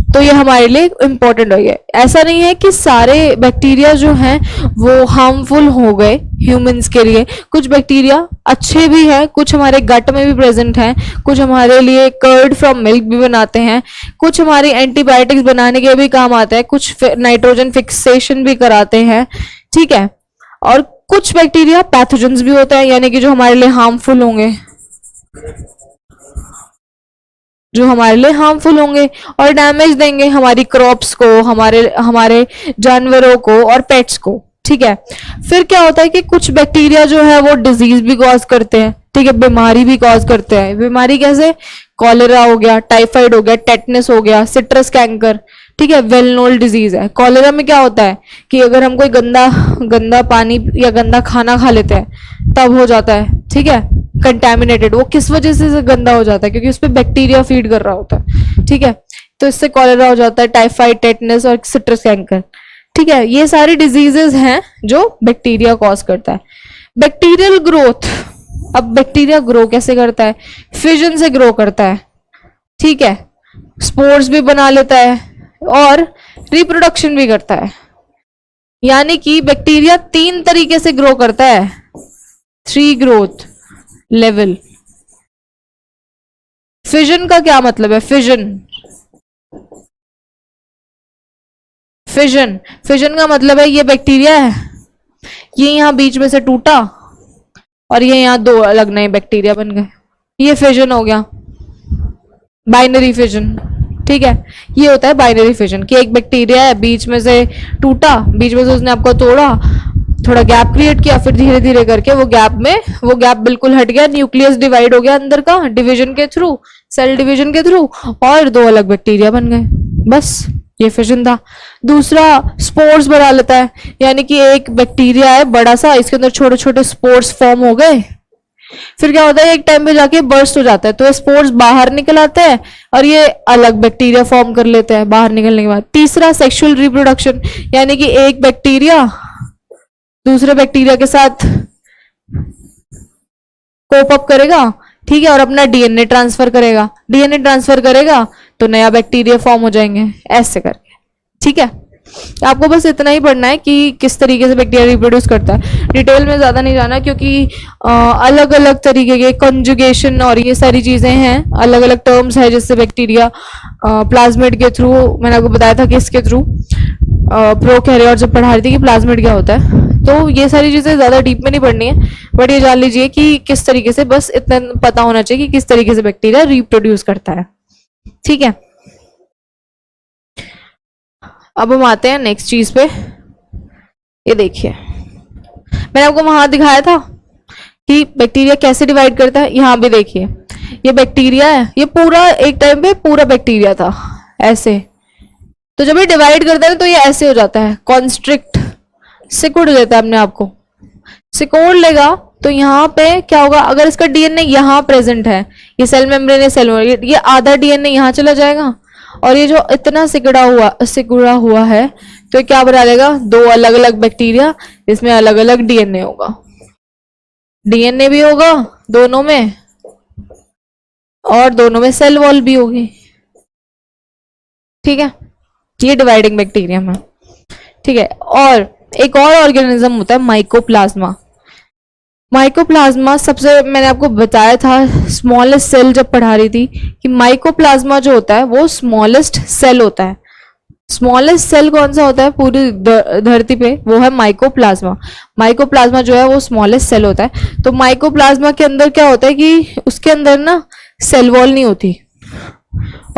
तो ये हमारे लिए इंपॉर्टेंट हो गया। ऐसा नहीं है कि सारे बैक्टीरिया जो हैं वो हार्मफुल हो गए ह्यूमंस के लिए, कुछ बैक्टीरिया अच्छे भी हैं, कुछ हमारे गट में भी प्रेजेंट हैं, कुछ हमारे लिए कर्ड फ्रॉम मिल्क भी बनाते हैं, कुछ हमारी एंटीबायोटिक्स बनाने के भी काम आते हैं, कुछ नाइट्रोजन फिक्सेशन भी कराते हैं, ठीक है। और कुछ बैक्टीरिया पैथोजेंस भी होते हैं, यानी कि जो हमारे लिए हार्मफुल होंगे, जो हमारे लिए हार्मफुल होंगे और डैमेज देंगे हमारी क्रॉप्स को, हमारे हमारे जानवरों को और पेट्स को, ठीक है। फिर क्या होता है कि कुछ बैक्टीरिया जो है वो डिजीज भी कॉज करते हैं, ठीक है, बीमारी भी कॉज करते हैं। बीमारी कैसे? कॉलेरा हो गया, टाइफाइड हो गया, टेटनस हो गया, सिट्रस कैंकर, ठीक है, वेल नोन डिजीज है। कॉलेरा में क्या होता है कि अगर हम कोई गंदा गंदा पानी या गंदा खाना खा लेते हैं तब हो जाता है, ठीक है, कंटेमिनेटेड। वो किस वजह से गंदा हो जाता है? क्योंकि उस पर बैक्टीरिया फीड कर रहा होता है, ठीक है। तो इससे कॉलेरा हो जाता है, टाइफाइड, टेटनस और सिट्रस कैंकर, ठीक है। ये सारी डिजीजेस हैं जो बैक्टीरिया कॉज करता है। बैक्टीरियल ग्रोथ, अब बैक्टीरिया ग्रो कैसे करता है? फिजन से ग्रो करता है, ठीक है, स्पोर्स भी बना लेता है और रिप्रोडक्शन भी करता है। यानी कि बैक्टीरिया 3 तरीके से ग्रो करता है, 3 ग्रोथ लेवल। फिजन का क्या मतलब है? फिजन, फिजन फिजन का मतलब है ये बैक्टीरिया है, ये यहां बीच में से टूटा और ये यहां 2 अलग नए बैक्टीरिया बन गए, ये फिजन हो गया, बाइनरी फिजन, ठीक है। ये होता है बाइनरी फिजन कि एक बैक्टीरिया है, बीच में से टूटा, बीच में से उसने आपको तोड़ा, थोड़ा गैप क्रिएट किया, फिर धीरे धीरे करके वो गैप बिल्कुल हट गया, न्यूक्लियस डिवाइड हो गया अंदर का, डिवीजन के थ्रू, सेल डिवीजन के थ्रू, और 2 अलग बैक्टीरिया बन गए, बस ये फिजन था। दूसरा स्पोर्स बना लेता है, यानी कि एक बैक्टीरिया है बड़ा सा, इसके अंदर छोटे छोटे स्पोर्स फॉर्म हो गए, फिर क्या होता है एक टाइम पे जाके बर्स्ट हो जाता है, तो ये स्पोर्स बाहर निकल आते हैं और ये अलग बैक्टीरिया फॉर्म कर लेते हैं बाहर निकलने के बाद। तीसरा सेक्सुअल रिप्रोडक्शन, यानी कि एक बैक्टीरिया दूसरे बैक्टीरिया के साथ कोप अप करेगा, ठीक है, और अपना डीएनए ट्रांसफर करेगा, डीएनए ट्रांसफर करेगा तो नया बैक्टीरिया फॉर्म हो जाएंगे, ऐसे करके, ठीक है। आपको बस इतना ही पढ़ना है कि किस तरीके से बैक्टीरिया रिप्रोड्यूस करता है, डिटेल में ज्यादा नहीं जाना, क्योंकि अलग अलग तरीके के कंजुगेशन और ये सारी चीजें हैं, अलग अलग टर्म्स है, जिससे बैक्टीरिया प्लाज्मिड के थ्रू, मैंने आपको बताया था कि इसके थ्रू प्रोकैरियोट जब पढ़ा रही थी कि प्लाज्मिड क्या होता है, तो ये सारी चीजें ज्यादा डीप में नहीं पढ़नी है, बट ये जान लीजिए कि किस तरीके से, बस इतना पता होना चाहिए कि किस तरीके से बैक्टीरिया रिप्रोड्यूस करता है, ठीक है। अब हम आते हैं नेक्स्ट चीज पे। ये देखिए मैंने आपको वहां दिखाया था कि बैक्टीरिया कैसे डिवाइड करता है, यहाँ भी देखिए ये बैक्टीरिया है, ये पूरा एक टाइम पे पूरा बैक्टीरिया था ऐसे, तो जब ये डिवाइड करता है तो ये ऐसे हो जाता है, कॉन्स्ट्रिक्ट, सिकुड़ लेता है अपने आप को, सिकोड़ लेगा तो यहाँ पे क्या होगा, अगर इसका डीएनए यहाँ प्रेजेंट है, ये सेल मेम्ब्रेन है, सेल ये आधा डीएनए यहाँ चला जाएगा, और ये जो इतना सिकुड़ा हुआ है तो क्या बना लेगा, 2 अलग अलग बैक्टीरिया, इसमें अलग अलग डीएनए होगा, डीएनए भी होगा दोनों में और दोनों में सेल वॉल भी होगी, ठीक है। ये डिवाइडिंग बैक्टीरियम है, ठीक है। और एक और ऑर्गेनिज्म होता है माइकोप्लाज्मा। माइकोप्लाज्मा सबसे, मैंने आपको बताया था स्मॉलेस्ट सेल जब पढ़ा रही थी कि माइकोप्लाज्मा जो होता है वो स्मॉलेस्ट सेल होता है। स्मॉलेस्ट सेल कौन सा होता है पूरी धरती पे, वो है माइकोप्लाज्मा। माइकोप्लाज्मा जो है वो स्मॉलेस्ट सेल होता है। तो माइकोप्लाज्मा के अंदर क्या होता है कि उसके अंदर ना सेल वॉल नहीं होती,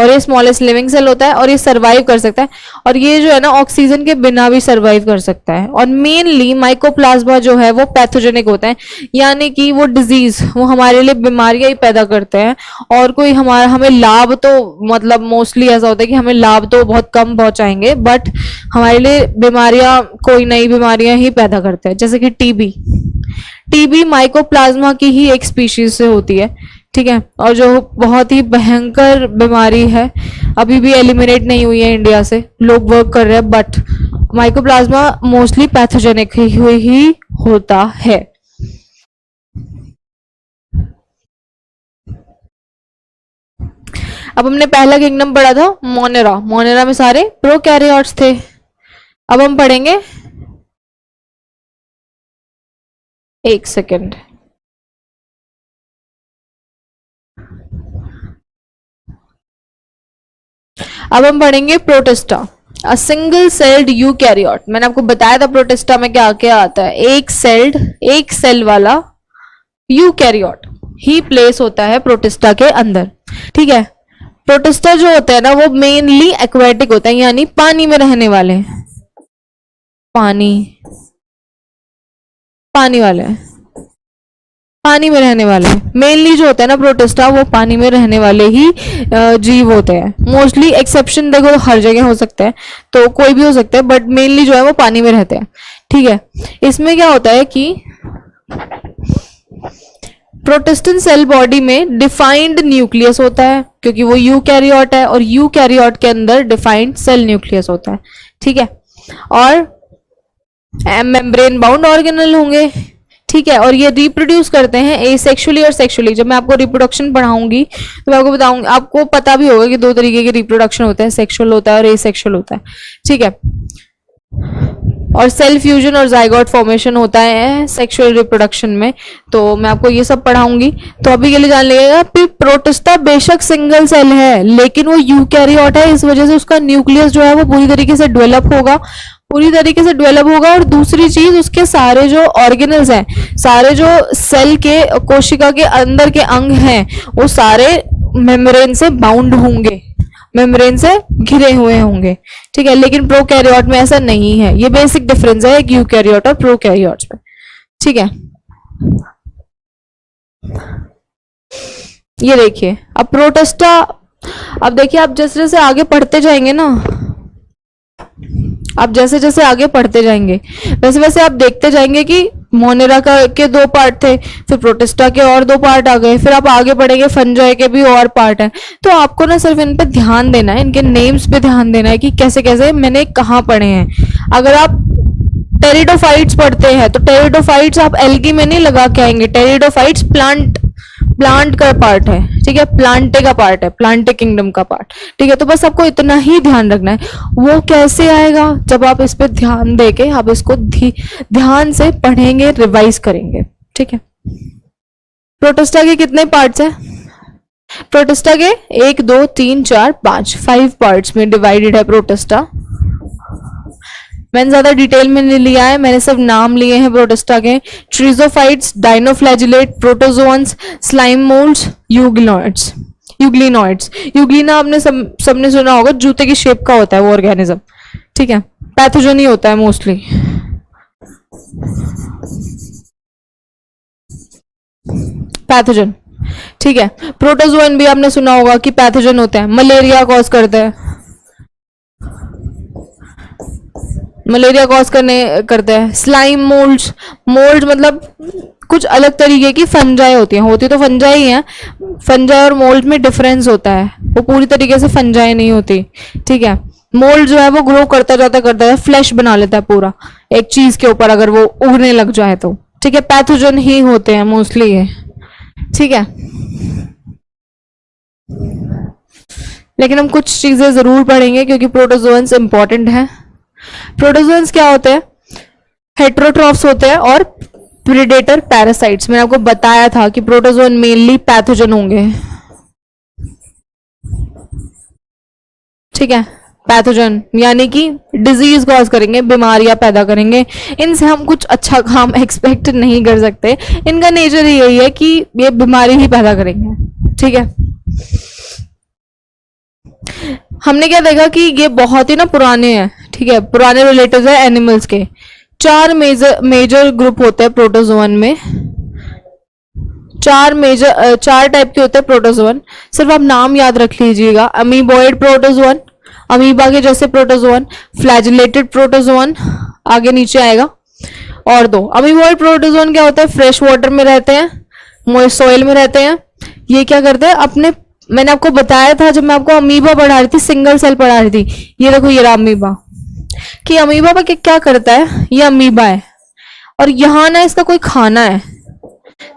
और ये स्मॉलेस्ट लिविंग सेल होता है और ये सर्वाइव कर सकता है, और ये जो है ना ऑक्सीजन के बिना भी सर्वाइव कर सकता है। और मेनली माइकोप्लाज्मा जो है वो पैथोजेनिक होता है, यानी कि वो डिजीज, वो हमारे लिए बीमारियां ही पैदा करते हैं, और कोई हमारा हमें लाभ तो मतलब मोस्टली ऐसा होता है कि हमें लाभ तो बहुत कम पहुंचाएंगे, बट हमारे लिए बीमारियां कोई नई बीमारियां ही पैदा करते हैं, जैसे कि टीबी। टीबी माइकोप्लाज्मा की ही एक स्पीशीज से होती है, ठीक है, और जो बहुत ही भयंकर बीमारी है, अभी भी एलिमिनेट नहीं हुई है इंडिया से, लोग वर्क कर रहे हैं, बट माइकोप्लाज्मा मोस्टली पैथोजेनिक ही होता है। अब हमने पहला किंगडम पढ़ा था मोनेरा, मोनेरा में सारे प्रोकैरियोट्स थे। अब हम पढ़ेंगे, एक सेकेंड, अब हम पढ़ेंगे protista, a single celled eukaryote. मैंने आपको बताया था प्रोटिस्टा में क्या क्या आता है, एक सेल वाला यूकैरियोट ही प्लेस होता है प्रोटिस्टा के अंदर, ठीक है। प्रोटिस्टा जो होता है ना वो मेनली एक्वेटिक होता है, यानी पानी में रहने वाले, पानी पानी वाले, पानी में रहने वाले मेनली जो होता है ना प्रोटिस्टा, वो पानी में रहने वाले ही जीव होते हैं। मोस्टली एक्सेप्शन देखो हर जगह हो सकता है, तो कोई भी हो सकता है, बट मेनली जो है वो पानी में रहते हैं, ठीक है। इसमें क्या होता है कि प्रोटिस्टन सेल बॉडी में डिफाइंड न्यूक्लियस होता है, क्योंकि वो यूकैरियोट है, और यूकैरियोट के अंदर डिफाइंड सेल न्यूक्लियस होता है, ठीक है। और मेम्ब्रेन बाउंड ऑर्गेनल होंगे, ठीक है। और ये रिप्रोड्यूस करते हैं एसेक्सुअली और सेक्सुअली। जब मैं आपको रिप्रोडक्शन पढ़ाऊंगी तो मैं आपको बताऊंगी, आपको पता भी होगा कि दो तरीके के रिप्रोडक्शन होते हैं, सेक्सुअल होता है और एसेक्सुअल होता है, ठीक है। और सेल फ्यूजन और जाइगोट फॉर्मेशन होता है सेक्सुअल रिप्रोडक्शन में, तो मैं आपको ये सब पढ़ाऊंगी। तो अभी के लिए जान लीजिएगा कि प्रोटिस्टा बेशक सिंगल सेल है, लेकिन वो यूकैरियोट है, इस वजह से उसका न्यूक्लियस जो है वो पूरी तरीके से डेवलप होगा, और दूसरी चीज उसके सारे जो ऑर्गेनल्स हैं, सारे जो सेल के कोशिका के अंदर के अंग हैं, वो सारे मेम्ब्रेन से बाउंड होंगे, मेम्ब्रेन से घिरे हुए होंगे, ठीक है। लेकिन प्रोकैरियोट में ऐसा नहीं है, ये बेसिक डिफरेंस है एक यूकैरियोट और प्रोकैरियोट्स में, ठीक है। ये देखिए अब प्रोटिस्टा, अब देखिए आप जैसे जैसे आगे पढ़ते जाएंगे ना, आप जैसे जैसे आगे पढ़ते जाएंगे वैसे वैसे आप देखते जाएंगे कि मोनेरा का के दो पार्ट थे, फिर प्रोटिस्टा के और दो पार्ट आ गए, फिर आप आगे बढ़ेंगे फंजाई के भी और पार्ट है। तो आपको ना सिर्फ इन पे ध्यान देना है, इनके नेम्स पे ध्यान देना है कि कैसे कैसे मैंने कहाँ पढ़े हैं। अगर आप टेरिडोफाइट्स पढ़ते हैं तो टेरिडोफाइट्स आप एल्गी में नहीं लगा के आएंगे, टेरिडोफाइट्स प्लांट का पार्ट है, ठीक है, प्लांटे का पार्ट है, प्लांटे किंगडम का पार्ट, ठीक है। तो बस आपको इतना ही ध्यान रखना है। वो कैसे आएगा, जब आप इस पे ध्यान देके आप इसको ध्यान से पढ़ेंगे, रिवाइज करेंगे, ठीक है। प्रोटिस्टा के कितने पार्ट्स हैं? प्रोटिस्टा के 1 2 3 4 5 5 पार्ट्स में डिवाइडेड है प्रोटिस्टा। मैंने ज्यादा डिटेल में नहीं लिया है, मैंने सब नाम लिए हैं प्रोटिस्टा के। Chrysophytes, dinoflagellate, protozoans, slime moulds, euglenoids. Euglena आपने सबने सुना होगा, जूते की शेप का होता है वो ऑर्गेनिज्म, ठीक है। पैथोजन ही होता है मोस्टली। पैथोजन, ठीक है। प्रोटोजोन भी आपने सुना होगा कि पैथोजन होते हैं, मलेरिया कॉज करते हैं, मलेरिया कॉज करते हैं। स्लाइम मोल्ड्स, मोल्ड मतलब कुछ अलग तरीके की फंजाई होती तो फंजाई है, फंजाई और मोल्ड में डिफरेंस होता है, वो पूरी तरीके से फंजाई नहीं होती, ठीक है। मोल्ड जो है वो ग्रो करता जाता फ्लैश बना लेता है पूरा एक चीज के ऊपर, अगर वो उगने लग जाए तो, ठीक है। पैथोजन ही होते हैं मोस्टली ये, ठीक है। लेकिन हम कुछ चीजें जरूर पढ़ेंगे क्योंकि प्रोटोजोन्स इंपॉर्टेंट है। प्रोटोजोन्स क्या होते हैं? हेट्रोट्रॉफ्स होते हैं और प्रेडेटर पैरासाइट्स। मैंने आपको बताया था कि प्रोटोजोन मेनली पैथोजन होंगे, ठीक है। पैथोजन यानी कि डिजीज कॉज करेंगे, बीमारियां पैदा करेंगे। इनसे हम कुछ अच्छा काम एक्सपेक्ट नहीं कर सकते, इनका नेचर ही यही है कि ये बीमारी ही पैदा करेंगे, ठीक है। हमने क्या देखा कि ये बहुत ही ना पुराने हैं, ठीक है, पुराने रिलेटिव्स है एनिमल्स के। चार मेजर मेजर ग्रुप होते हैं प्रोटोजोअन में, चार टाइप के होते हैं प्रोटोजोअन। सिर्फ आप नाम याद रख लीजिएगा, अमीबॉइड प्रोटोजोअन, अमीबा के जैसे प्रोटोजोअन, फ्लैजिलेटेड प्रोटोजोअन आगे नीचे आएगा। और दो अमीबॉइड प्रोटोजोअन क्या होता है, फ्रेश वाटर में रहते हैं, मॉइस्ट सॉइल में रहते हैं। ये क्या करते हैं अपने, मैंने आपको बताया था जब मैं आपको अमीबा पढ़ा रही थी, सिंगल सेल पढ़ा रही थी, ये देखो ये रहा अमीबा, कि अमीबा पर क्या करता है, ये अमीबा है और यहाँ ना इसका कोई खाना है,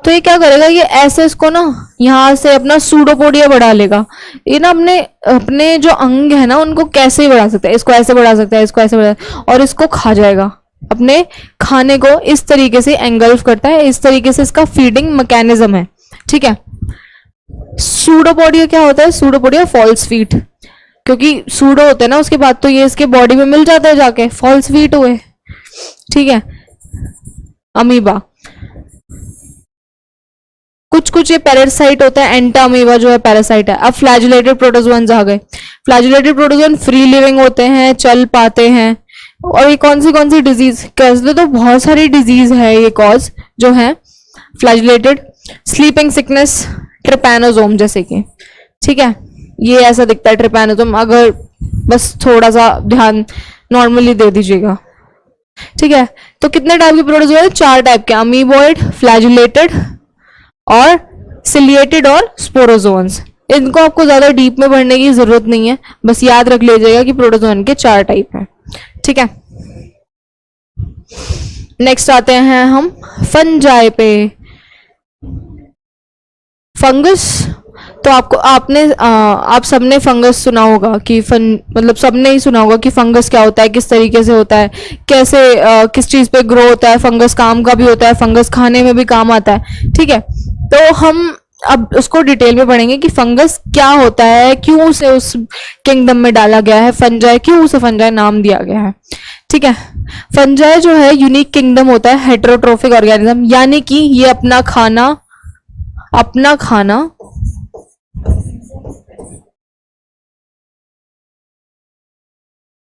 तो ये क्या करेगा, ये ऐसे इसको ना यहाँ से अपना सूडोपोडिया बढ़ा लेगा। ये ना अपने अपने जो अंग है ना उनको कैसे ही बढ़ा सकता है, इसको ऐसे बढ़ा सकता है, इसको ऐसे बढ़ा, और इसको खा जाएगा, अपने खाने को इस तरीके से एंगल्फ करता है, इस तरीके से इसका फीडिंग मैकेनिज्म है, ठीक है। सूडोपोडिया क्या होता है, सूडोपोडिया फॉल्स फीट, क्योंकि सूडो होते हैं ना उसके बाद तो ये इसके बॉडी में मिल जाता है जाके, फॉल्स फीट हुए, ठीक है। अमीबा कुछ कुछ ये पैरासाइट होता है, एंटा अमीबा जो है पैरासाइट है। अब फ्लैजिलेटेड प्रोटोजोअन्स आ गए। फ्लैजिलेटेड प्रोटोजोअन फ्री लिविंग होते हैं, चल पाते हैं। और ये कौन सी डिजीज कहते, तो बहुत सारी डिजीज है ये कॉज जो है फ्लैजिलेटेड, स्लीपिंग सिकनेस, ट्रिपैनोसोम जैसे कि, ठीक है। ये ऐसा दिखता है ट्रिपैनोसोम, अगर बस थोड़ा सा ध्यान नॉर्मली दे दीजिएगा, ठीक है। तो कितने टाइप के प्रोटोजोआ, चार टाइप के, अमीबॉइड, फ्लैजिलेटेड और सिलिएटेड और स्पोरोजोन्स। इनको आपको ज्यादा डीप में पढ़ने की जरूरत नहीं है, बस याद रख लीजिएगा कि प्रोटोजोन के चार टाइप हैं, ठीक है। नेक्स्ट आते हैं हम फंजाई पे। फंगस, तो आप सबने फंगस सुना होगा कि मतलब सबने ही सुना होगा कि फंगस क्या होता है, किस तरीके से होता है, कैसे किस चीज पे ग्रो होता है। फंगस काम का भी होता है, फंगस खाने में भी काम आता है, ठीक है। तो हम अब उसको डिटेल में पढ़ेंगे कि फंगस क्या होता है, क्यों उसे उस किंगडम में डाला गया है, फंजाई क्यों उसे फंजाई नाम दिया गया है, ठीक है। फंजाई जो है यूनिक किंगडम होता है हेटेरोट्रोफिक ऑर्गेनिज्म, यानी कि ये अपना खाना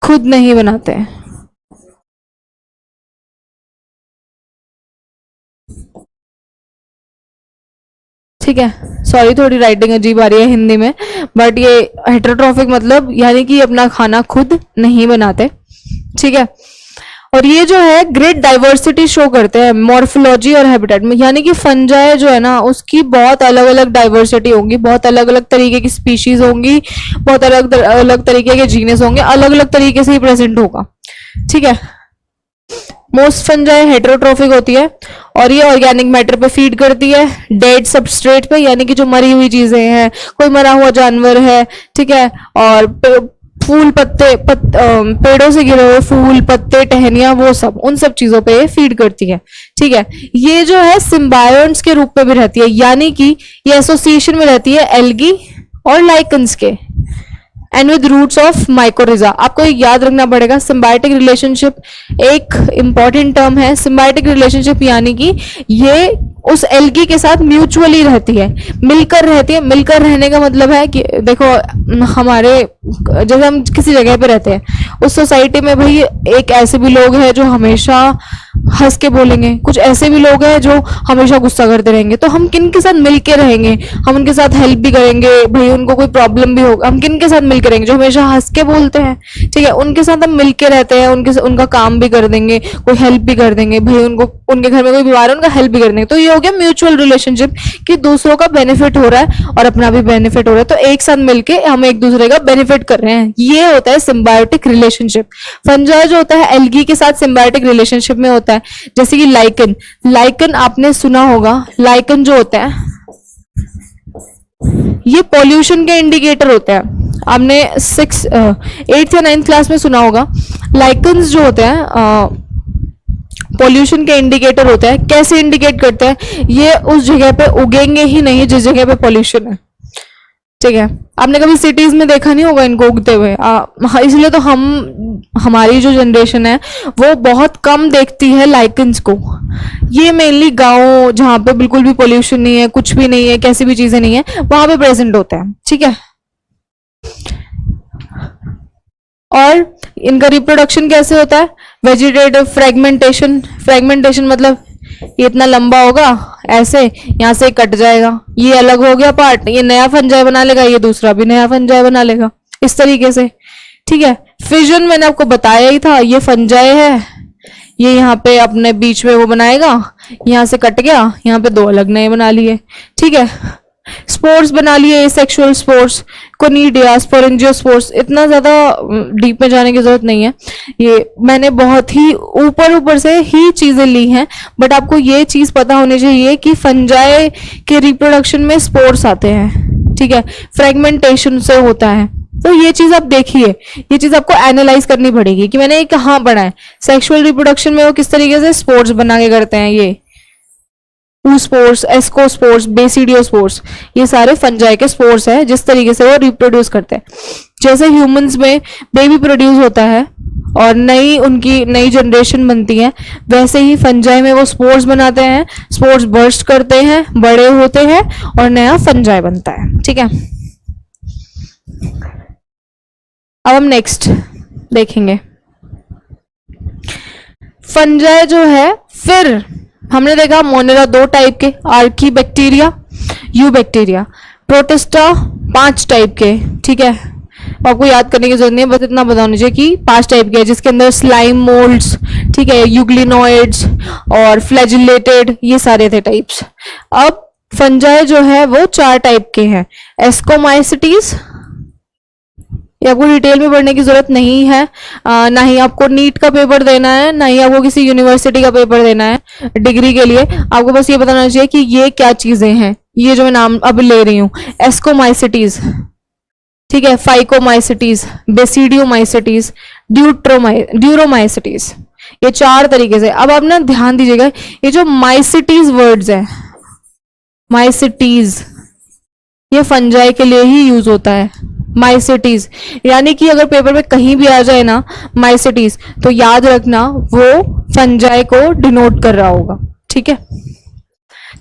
खुद नहीं बनाते हैं, ठीक है। सॉरी थोड़ी राइटिंग अजीब आ रही है हिंदी में, बट ये हेटेरोट्रोफिक मतलब यानी कि अपना खाना खुद नहीं बनाते, ठीक है। और ये जो है ग्रेट डाइवर्सिटी शो करते हैं मॉर्फोलॉजी और हैबिटेट में, यानी कि फंजाई जो है ना उसकी बहुत अलग अलग डाइवर्सिटी होंगी, बहुत अलग अलग तरीके की स्पीशीज होंगी, बहुत अलग अलग तरीके के जीनस होंगे, अलग अलग तरीके से ही प्रेजेंट होगा, ठीक है। मोस्ट फंजाई हेटेरोट्रोफिक होती है और ये ऑर्गेनिक मैटर पे फीड करती है, डेड सबस्ट्रेट पे, यानी कि जो मरी हुई चीजें हैं, कोई मरा हुआ जानवर है, ठीक है, और फूल पत्ते पेड़ों से गिरे हुए फूल पत्ते टहनियां, वो सब उन सब चीजों पे फीड करती है, ठीक है। ये जो है सिम्बायोन्ट्स के रूप में भी रहती है, यानी कि ये एसोसिएशन में रहती है एल्गी और लाइकन्स के, and with roots of mycorrhiza. आपको एक याद रखना पड़ेगा, सिम्बायोटिक रिलेशनशिप एक इंपॉर्टेंट टर्म है। सिम्बायोटिक रिलेशनशिप यानी कि ये उस एल्गी के साथ म्यूचुअली रहती है, मिलकर रहती है। मिलकर रहने का मतलब है कि देखो हमारे जैसे हम किसी जगह पे रहते हैं, उस सोसाइटी में भाई एक ऐसे भी लोग हैं जो हमेशा हंस के बोलेंगे, कुछ ऐसे भी लोग हैं जो हमेशा गुस्सा करते रहेंगे, तो हम किन के साथ मिलके रहेंगे, हम उनके साथ हेल्प भी करेंगे, भाई उनको कोई प्रॉब्लम भी होगा हम किन के साथ मिलके रहेंगे, जो हमेशा हंस के बोलते हैं, ठीक है, उनके साथ हम मिलके रहते हैं, उनका काम भी कर देंगे, कोई हेल्प भी कर देंगे, भाई उनको उनके घर में कोई बीमार है उनका हेल्प भी कर देंगे। तो ये हो गया म्यूचुअल रिलेशनशिप कि दूसरों का बेनिफिट हो रहा है और अपना भी बेनिफिट हो रहा है, तो एक साथ मिलके हम एक दूसरे का बेनिफिट कर रहे हैं, ये होता है सिम्बायोटिक रिलेशनशिप। फंजाई जो होता है एल्गी के साथ सिम्बायोटिक रिलेशनशिप में होता है, जैसे कि लाइकन आपने सुना होगा। लाइकन जो होता है ये पॉल्यूशन के इंडिकेटर होते हैं, आपने 8th या 9th क्लास में सुना होगा। लाइकन्स जो होते हैं पॉल्यूशन के इंडिकेटर होते हैं। कैसे इंडिकेट करते हैं, ये उस जगह पे उगेंगे ही नहीं जिस जगह पे पॉल्यूशन है, ठीक है। आपने कभी सिटीज में देखा नहीं होगा इनको उगते हुए, इसलिए तो हमारी जो जनरेशन है वो बहुत कम देखती है लाइकन्स को। ये मेनली गांव जहाँ पे बिल्कुल भी पोल्यूशन नहीं है, कुछ भी नहीं है, कैसी भी चीजें नहीं है, वहां पे प्रेजेंट होता है, ठीक है। और इनका रिप्रोडक्शन कैसे होता है? वेजिटेटिव फ्रेगमेंटेशन, फ्रेगमेंटेशन मतलब ये इतना लंबा होगा ऐसे, यहाँ से कट जाएगा, ये अलग हो गया पार्ट, ये नया फंजाई बना लेगा, ये दूसरा भी नया फंजाई बना लेगा, इस तरीके से। ठीक है, फिजन मैंने आपको बताया ही था, ये फंजाई है, ये यहाँ पे अपने बीच में वो बनाएगा, यहाँ से कट गया, यहाँ पे दो अलग नए बना लिए। ठीक है, स्पोर्स बना लिए, एसेक्सुअल स्पोर्स, कोनिडिया, स्पोरेंजियोस्पोर्स। इतना ज्यादा डीप में जाने की जरूरत नहीं है, ये मैंने बहुत ही ऊपर ऊपर से ही चीजें ली हैं, बट आपको ये चीज पता होनी चाहिए कि फंजाई के रिप्रोडक्शन में स्पोर्स आते हैं। ठीक है, फ्रेगमेंटेशन से होता है, तो ये चीज आप देखिए, ये चीज आपको एनालाइज करनी पड़ेगी कि मैंने ये कहाँ पढ़ा है। सेक्सुअल रिप्रोडक्शन में वो किस तरीके से स्पोर्स बना के करते हैं, ये स्पोर्स, एस्कोस्पोर्स, बेसिडियोस्पोर्स, ये सारे फंजाई के स्पोर्स है, जिस तरीके से वो रिप्रोड्यूस करते हैं। जैसे ह्यूमंस में बेबी प्रोड्यूस होता है और उनकी नई जनरेशन बनती है, वैसे ही फंजाई में वो स्पोर्स बनाते हैं, स्पोर्स बर्स्ट करते हैं, बड़े होते हैं और नया फंजाई बनता है। ठीक है, अब हम नेक्स्ट देखेंगे फंजाई जो है। फिर हमने देखा मोनेरा दो टाइप के, Archie bacteria, you bacteria, protista 5 type के। ठीक है, आपको याद करने की जरूरत नहीं है, बस इतना पता होना चाहिए कि 5 टाइप के, जिसके अंदर स्लाइम मोल्ड्स, ठीक है, यूग्लिनोइड्स और फ्लैजिलेटेड, ये सारे थे टाइप्स। अब फंजाई जो है वो 4 टाइप के हैं। एस्कोमाइसिटीज, ये आपको डिटेल में पढ़ने की जरूरत नहीं है, ना ही आपको नीट का पेपर देना है, ना ही आपको किसी यूनिवर्सिटी का पेपर देना है डिग्री के लिए। आपको बस ये बताना चाहिए कि ये क्या चीजें हैं, ये जो मैं नाम अब ले रही हूँ। एस्कोमाइसिटीज, ठीक है, फाइकोमाइसिटीज, बेसिडियोमाइसिटीज, ड्यूरोमाइसिटीज, ये 4 तरीके से। अब आप ना ध्यान दीजिएगा, ये जो माइसिटीज वर्ड्स है, माइसिटीज, ये फंजाई के लिए ही यूज होता है। माइसिटीज यानी कि अगर पेपर में कहीं भी आ जाए ना माइसिटीज, तो याद रखना वो फंजाई को डिनोट कर रहा होगा। ठीक है,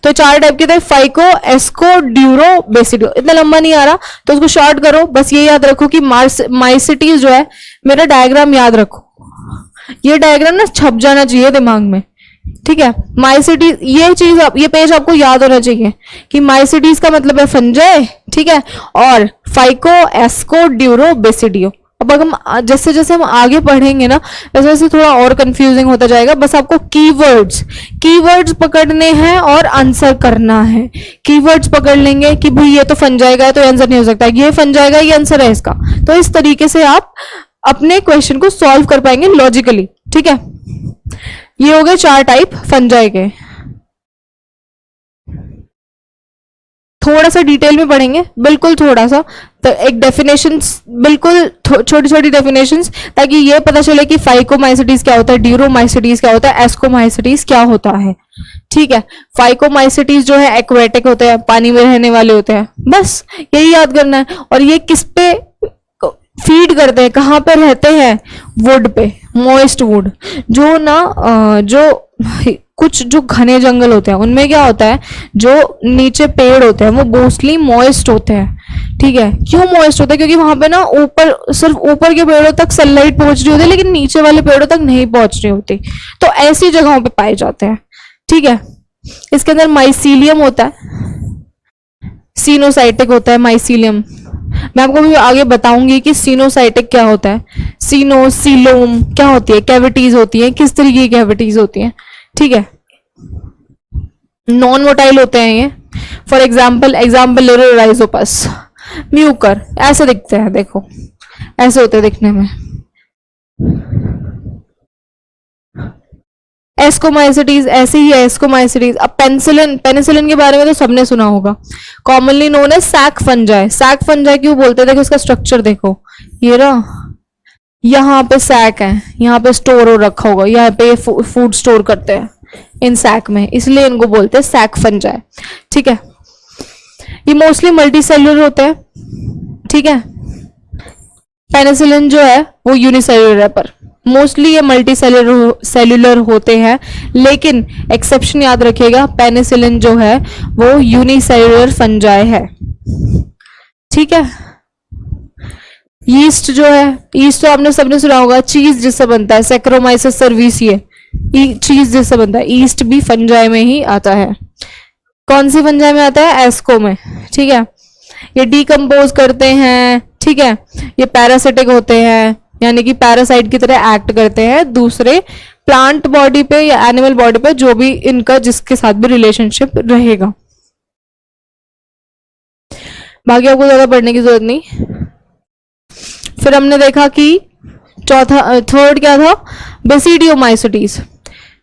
तो 4 टाइप के थे, फाइको, एस्को, ड्यूरो, बेसिडियो। इतना लंबा नहीं आ रहा तो उसको शॉर्ट करो, बस ये याद रखो कि माइसिटीज जो है, मेरा डायग्राम याद रखो, ये डायग्राम ना छप जाना चाहिए दिमाग में। ठीक है, माइसिटीज, ये चीज ये पेज आपको याद होना चाहिए कि माइसिटीज का मतलब है फंजाई। ठीक है, और फाइको, एस्को, ड्यूरो, बेसिडियो। अब अगर हम जैसे जैसे हम आगे पढ़ेंगे ना, वैसे वैसे थोड़ा और कंफ्यूजिंग होता जाएगा। बस आपको कीवर्ड्स पकड़ने हैं और आंसर करना है। कीवर्ड्स पकड़ लेंगे कि भाई ये तो फंजाई का है तो आंसर नहीं हो सकता, ये फंजाई का, ये आंसर है इसका, तो इस तरीके से आप अपने क्वेश्चन को सॉल्व कर पाएंगे लॉजिकली। ठीक है, ये हो गए 4 टाइप फंजाई के। थोड़ा सा डिटेल में पढ़ेंगे, बिल्कुल थोड़ा सा, तो एक डेफिनेशंस, बिल्कुल छोटी छोटी डेफिनेशंस, ताकि ये पता चले कि फाइकोमाइसिटीज क्या होता है, ड्यूरोमाइसिटीज क्या होता है, एस्कोमाइसिटीज क्या होता है। ठीक है, फाइकोमाइसिटीज जो है एक्वेटिक होते हैं, पानी में रहने वाले होते हैं, बस यही याद करना है। और ये किस पे फीड करते हैं, कहाँ पे रहते हैं, वुड पे, मॉइस्ट वुड। जो ना जो कुछ जो घने जंगल होते हैं उनमें क्या होता है, जो नीचे पेड़ होते हैं वो मोस्टली मॉइस्ट होते हैं। ठीक है, क्यों मॉइस्ट होते हैं? क्योंकि वहां पे ना ऊपर, सिर्फ ऊपर के पेड़ों तक सनलाइट पहुंच रही होती है, लेकिन नीचे वाले पेड़ों तक नहीं पहुंच रही होती, तो ऐसी जगहों पे पाए जाते हैं। ठीक है, इसके अंदर माइसीलियम होता है, सीनोसाइटिक होता है माइसीलियम। मैं आपको भी आगे बताऊंगी कि सीनोसाइटिक क्या होता है, सीलोम क्या होती है, कैविटीज होती है, किस तरीके की कैविटीज होती है। ठीक है, नॉन मोटाइल होते हैं ये। फॉर एग्जाम्पल ले लो राइजोपस, म्यूकर, ऐसे दिखते हैं, देखो ऐसे होते हैं दिखने में। एस्कोमाइसिटीज ऐसे ही है, एस्कोमाइसिटीज। अब पेनिसिलिन के बारे में तो सबने सुना होगा, कॉमनली नोन है सैक फंजाई। सैक फंजाई क्यों बोलते हैं? देखो इसका स्ट्रक्चर देखो, ये रहा, यहाँ पे सैक है, यहाँ पे स्टोर हो रखा होगा, यहाँ पे फूड स्टोर करते हैं इन सैक में, इसलिए इनको बोलते हैं सैक फंजाई। ठीक है, ये मोस्टली मल्टी सेल्युलर होते हैं। ठीक है, पेनिसिलिन जो है वो यूनिसेल्युलर है, पर मोस्टली ये मल्टी सेल्युलर होते हैं, लेकिन एक्सेप्शन याद रखिएगा, पेनिसिलिन जो है वो यूनिसेल्युलर फंजाई है। ठीक है, यीस्ट जो है, यीस्ट तो आपने सबने सुना होगा, चीज जिससे बनता है, सैक्रोमाइसिस सर्विसिए, चीज जिससे बनता है, ईस्ट भी फंजाई में ही आता है। कौन सी फंजाई में आता है? एस्को में, ठीक है। ये डीकम्पोज करते हैं, ठीक है। ये पैरासिटिक होते हैं, यानी कि पैरासाइट की तरह एक्ट करते हैं दूसरे प्लांट बॉडी पे या एनिमल बॉडी पे, जो भी इनका जिसके साथ भी रिलेशनशिप रहेगा। बाकी आपको ज्यादा पढ़ने की जरूरत नहीं। फिर हमने देखा कि थर्ड क्या था? बेसिडियोमाइसिटीज।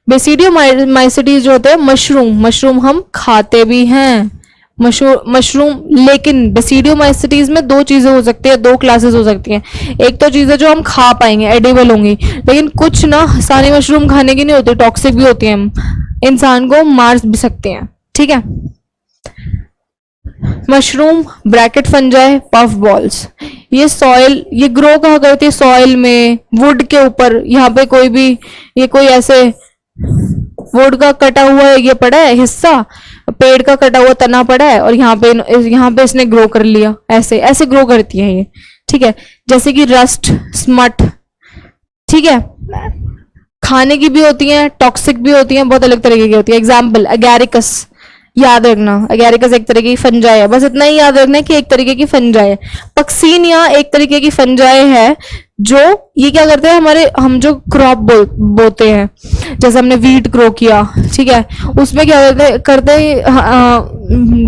बेसिडियोमाइसिटीज जो होते हैं मशरूम, मशरूम हम खाते भी हैं, मशरूम। लेकिन बेसिडियोमाइसिटीज में दो चीजें हो सकती है, दो क्लासेस हो सकती हैं। एक तो चीजें जो हम खा पाएंगे, एडिबल होंगी, लेकिन कुछ ना सारी मशरूम खाने की नहीं होती, टॉक्सिक भी होती हैं, इंसान को मार भी सकते हैं, ठीक है। Mushroom, bracket fungi, puff balls, ये सॉइल, ये ग्रो कहाँ करती है? सॉइल में, वुड के ऊपर। यहाँ पे कोई भी, ये कोई ऐसे वुड का कटा हुआ ये पड़ा है हिस्सा, पेड़ का कटा हुआ तना पड़ा है, और यहाँ पे इसने ग्रो कर लिया, ऐसे ऐसे ग्रो करती है ये, ठीक है। जैसे कि रस्ट, स्मट, ठीक है। खाने की भी होती हैं, टॉक्सिक भी होती हैं, बहुत अलग तरीके की होती है। एग्जाम्पल एगैरिकस, याद रखना, एगैरिकस एक तरीके की फंजाई है, बस इतना ही याद रखना है कि एक तरीके की फंजाई है। पक्सीनिया एक तरीके की फंजाई है, जो ये क्या करते हैं, हम जो क्रॉप बोते हैं, जैसे हमने वीट ग्रो किया, ठीक है, उसमें क्या करते हैं,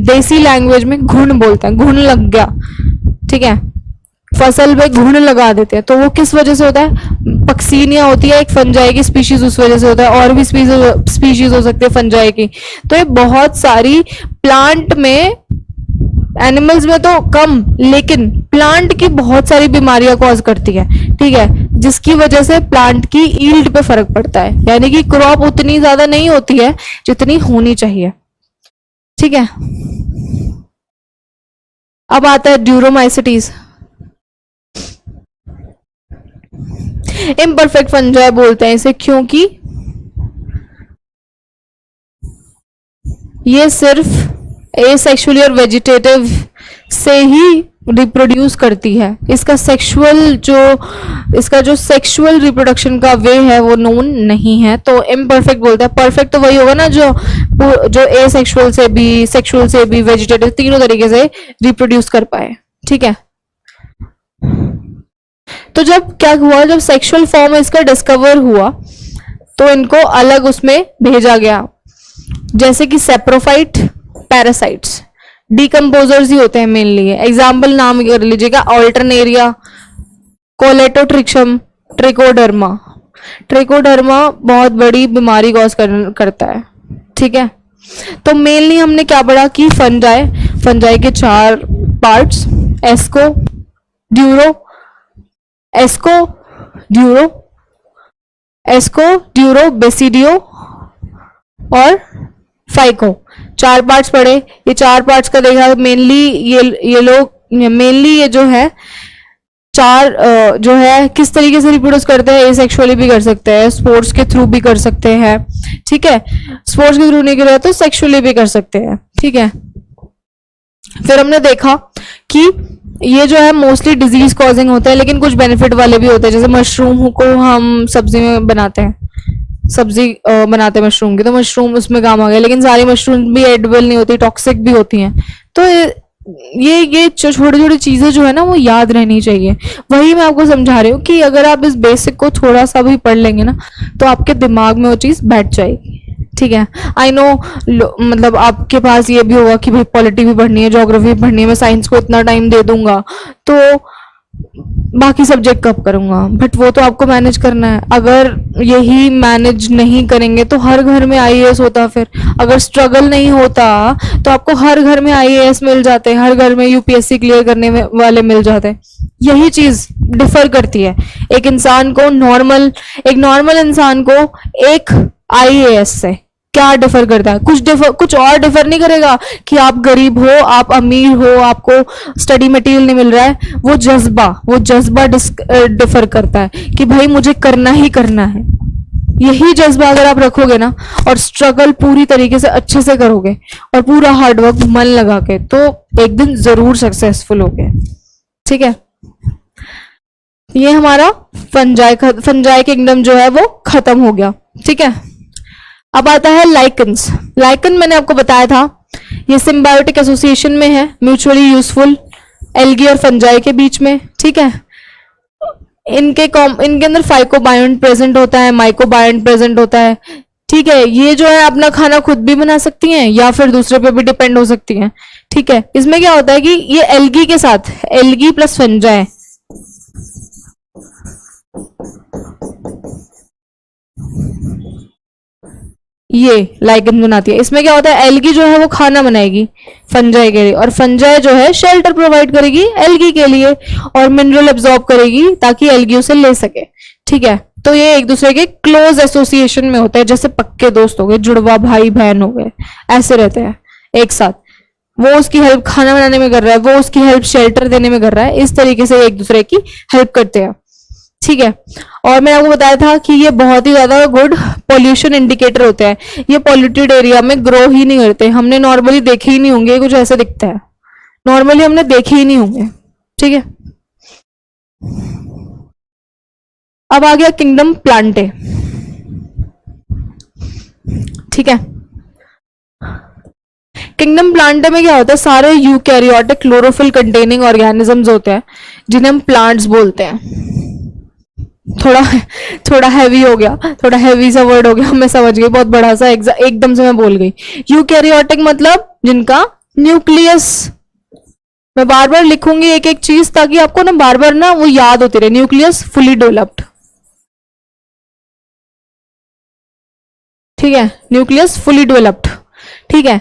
देसी लैंग्वेज में घुन बोलते हैं, घुन लग गया, ठीक है, फसल पे घुन लगा देते हैं, तो वो किस वजह से होता है? पक्सीनिया होती है एक फंजाई की स्पीशीज, उस वजह से होता है। और भी स्पीशीज हो सकती है फंजाई की। तो ये बहुत सारी प्लांट में, एनिमल्स में तो कम, लेकिन प्लांट की बहुत सारी बीमारियां कॉज करती है, ठीक है, जिसकी वजह से प्लांट की ईल्ड पे फर्क पड़ता है, यानी कि क्रॉप उतनी ज्यादा नहीं होती है जितनी होनी चाहिए, ठीक है। अब आता है ड्यूरोमाइसिटीज। इम्परफेक्ट फंजाई बोलते हैं इसे, क्योंकि ये सिर्फ एसेक्सुअली और वेजिटेटिव से ही रिप्रोड्यूस करती है। इसका जो सेक्सुअल रिप्रोडक्शन का वे है वो नोन नहीं है, तो इम्परफेक्ट बोलते हैं। परफेक्ट तो वही होगा ना जो एसेक्सुअल से भी, सेक्सुअल से भी, वेजिटेटिव, तीनों तरीके से रिप्रोड्यूस कर पाए, ठीक है। तो जब क्या हुआ, जब सेक्सुअल फॉर्म इसका डिस्कवर हुआ, तो इनको अलग उसमें भेजा गया, जैसे कि सेप्रोफाइट, पैरासाइट्स, डिकम्पोजर्स ही होते हैं मेनली। एग्जाम्पल नाम कर लीजिएगा, ऑल्टरनेरिया, कोलेटोट्रिक्सम, ट्रिकोडर्मा। ट्रिकोडर्मा बहुत बड़ी बीमारी कॉज करता है, ठीक है। तो मेनली हमने क्या पढ़ा कि फंजाई के 4 पार्ट्स, एस्को, ड्यूरो, बेसिडियो और फाइको, 4 पार्ट्स पढ़े। ये 4 पार्ट्स का देखा, मेनली ये जो है 4 जो है किस तरीके से रिप्रोड्यूस करते हैं, एसेक्सुअली भी कर सकते हैं, स्पोर्ट्स के थ्रू भी कर सकते हैं, ठीक है। स्पोर्ट्स के थ्रू नहीं कर रहे तो सेक्सुअली भी कर सकते हैं, ठीक है। फिर हमने देखा कि ये जो है मोस्टली डिजीज कॉजिंग होता है, लेकिन कुछ बेनिफिट वाले भी होते हैं। जैसे मशरूम को हम सब्जी में बनाते हैं, मशरूम की, तो मशरूम उसमें काम आ गया, लेकिन सारी मशरूम भी एडिबल नहीं होती, टॉक्सिक भी होती हैं। तो ये छोटी छोटी चीजें जो है ना वो याद रहनी चाहिए। वही मैं आपको समझा रही हूँ कि अगर आप इस बेसिक को थोड़ा सा भी पढ़ लेंगे ना, तो आपके दिमाग में वो चीज बैठ जाएगी, ठीक है। आई नो, मतलब आपके पास ये भी होगा कि भाई पॉलिटी भी पढ़नी है, ज्योग्राफी भी पढ़नी है, मैं साइंस को इतना टाइम दे दूंगा तो बाकी सब्जेक्ट कब करूंगा, बट वो तो आपको मैनेज करना है। अगर यही मैनेज नहीं करेंगे तो हर घर में आईएएस होता, फिर अगर स्ट्रगल नहीं होता तो आपको हर घर में आईएएस मिल जाते, हर घर में यूपीएससी क्लियर करने वाले मिल जाते। यही चीज डिफर करती है एक नॉर्मल इंसान को एक आईएएस से। क्या डिफर करता है? कुछ और डिफर नहीं करेगा कि आप गरीब हो, आप अमीर हो, आपको स्टडी मटेरियल नहीं मिल रहा है। वो जज्बा डिफर करता है कि भाई मुझे करना ही करना है। यही जज्बा अगर आप रखोगे ना और स्ट्रगल पूरी तरीके से अच्छे से करोगे और पूरा हार्डवर्क मन लगा के, तो एक दिन जरूर सक्सेसफुल होगे, ठीक है। ये हमारा फंजाई किंगडम जो है वो खत्म हो गया। ठीक है, अब आता है लाइकन्स। लाइकन मैंने आपको बताया था ये सिम्बायोटिक एसोसिएशन में है, म्यूचुअली यूजफुल एल्गी और फंजाई के बीच में। ठीक है, इनके अंदर फाइकोबायोन प्रेजेंट होता है, माइकोबायोन प्रेजेंट होता है। ठीक है, ये जो है अपना खाना खुद भी बना सकती हैं या फिर दूसरे पे भी डिपेंड हो सकती हैं। ठीक है, इसमें क्या होता है कि ये एल्गी के साथ, एल्गी प्लस फंजाई, ये लाइकन बनाती है। इसमें क्या होता है, एल्गी जो है वो खाना बनाएगी फंजाई के लिए, और फंजाई जो है शेल्टर प्रोवाइड करेगी एल्गी के लिए और मिनरल एब्जॉर्ब करेगी ताकि एल्गी उसे ले सके। ठीक है, तो ये एक दूसरे के क्लोज एसोसिएशन में होते हैं, जैसे पक्के दोस्त हो गए, जुड़वा भाई बहन हो गए, ऐसे रहते हैं एक साथ। वो उसकी हेल्प खाना बनाने में कर रहा है, वो उसकी हेल्प शेल्टर देने में कर रहा है, इस तरीके से एक दूसरे की हेल्प करते हैं। ठीक है, और मैंने आपको बताया था कि ये बहुत ही ज्यादा गुड पोल्यूशन इंडिकेटर होते हैं। ये पॉल्यूटेड एरिया में ग्रो ही नहीं करते, हमने नॉर्मली देखे ही नहीं होंगे, कुछ ऐसा दिखता है, नॉर्मली हमने देखे ही नहीं होंगे। ठीक है, अब आ गया किंगडम प्लांटे। ठीक है, किंगडम प्लांटे में क्या होता है, सारे यूकैरियोटिक क्लोरोफिल कंटेनिंग ऑर्गेनिजम्स होते हैं जिन्हें हम प्लांट्स बोलते हैं। थोड़ा हैवी हो गया, थोड़ा हैवी सा वर्ड हो गया, मैं समझ गई, बहुत बड़ा सा एकदम से मैं बोल गई। यूकैरियोटिक मतलब जिनका न्यूक्लियस, मैं बार बार लिखूंगी एक एक चीज ताकि आपको ना बार बार ना वो याद होती रहे। न्यूक्लियस फुली डेवलप्ड, ठीक है, न्यूक्लियस फुली डेवलप्ड। ठीक है,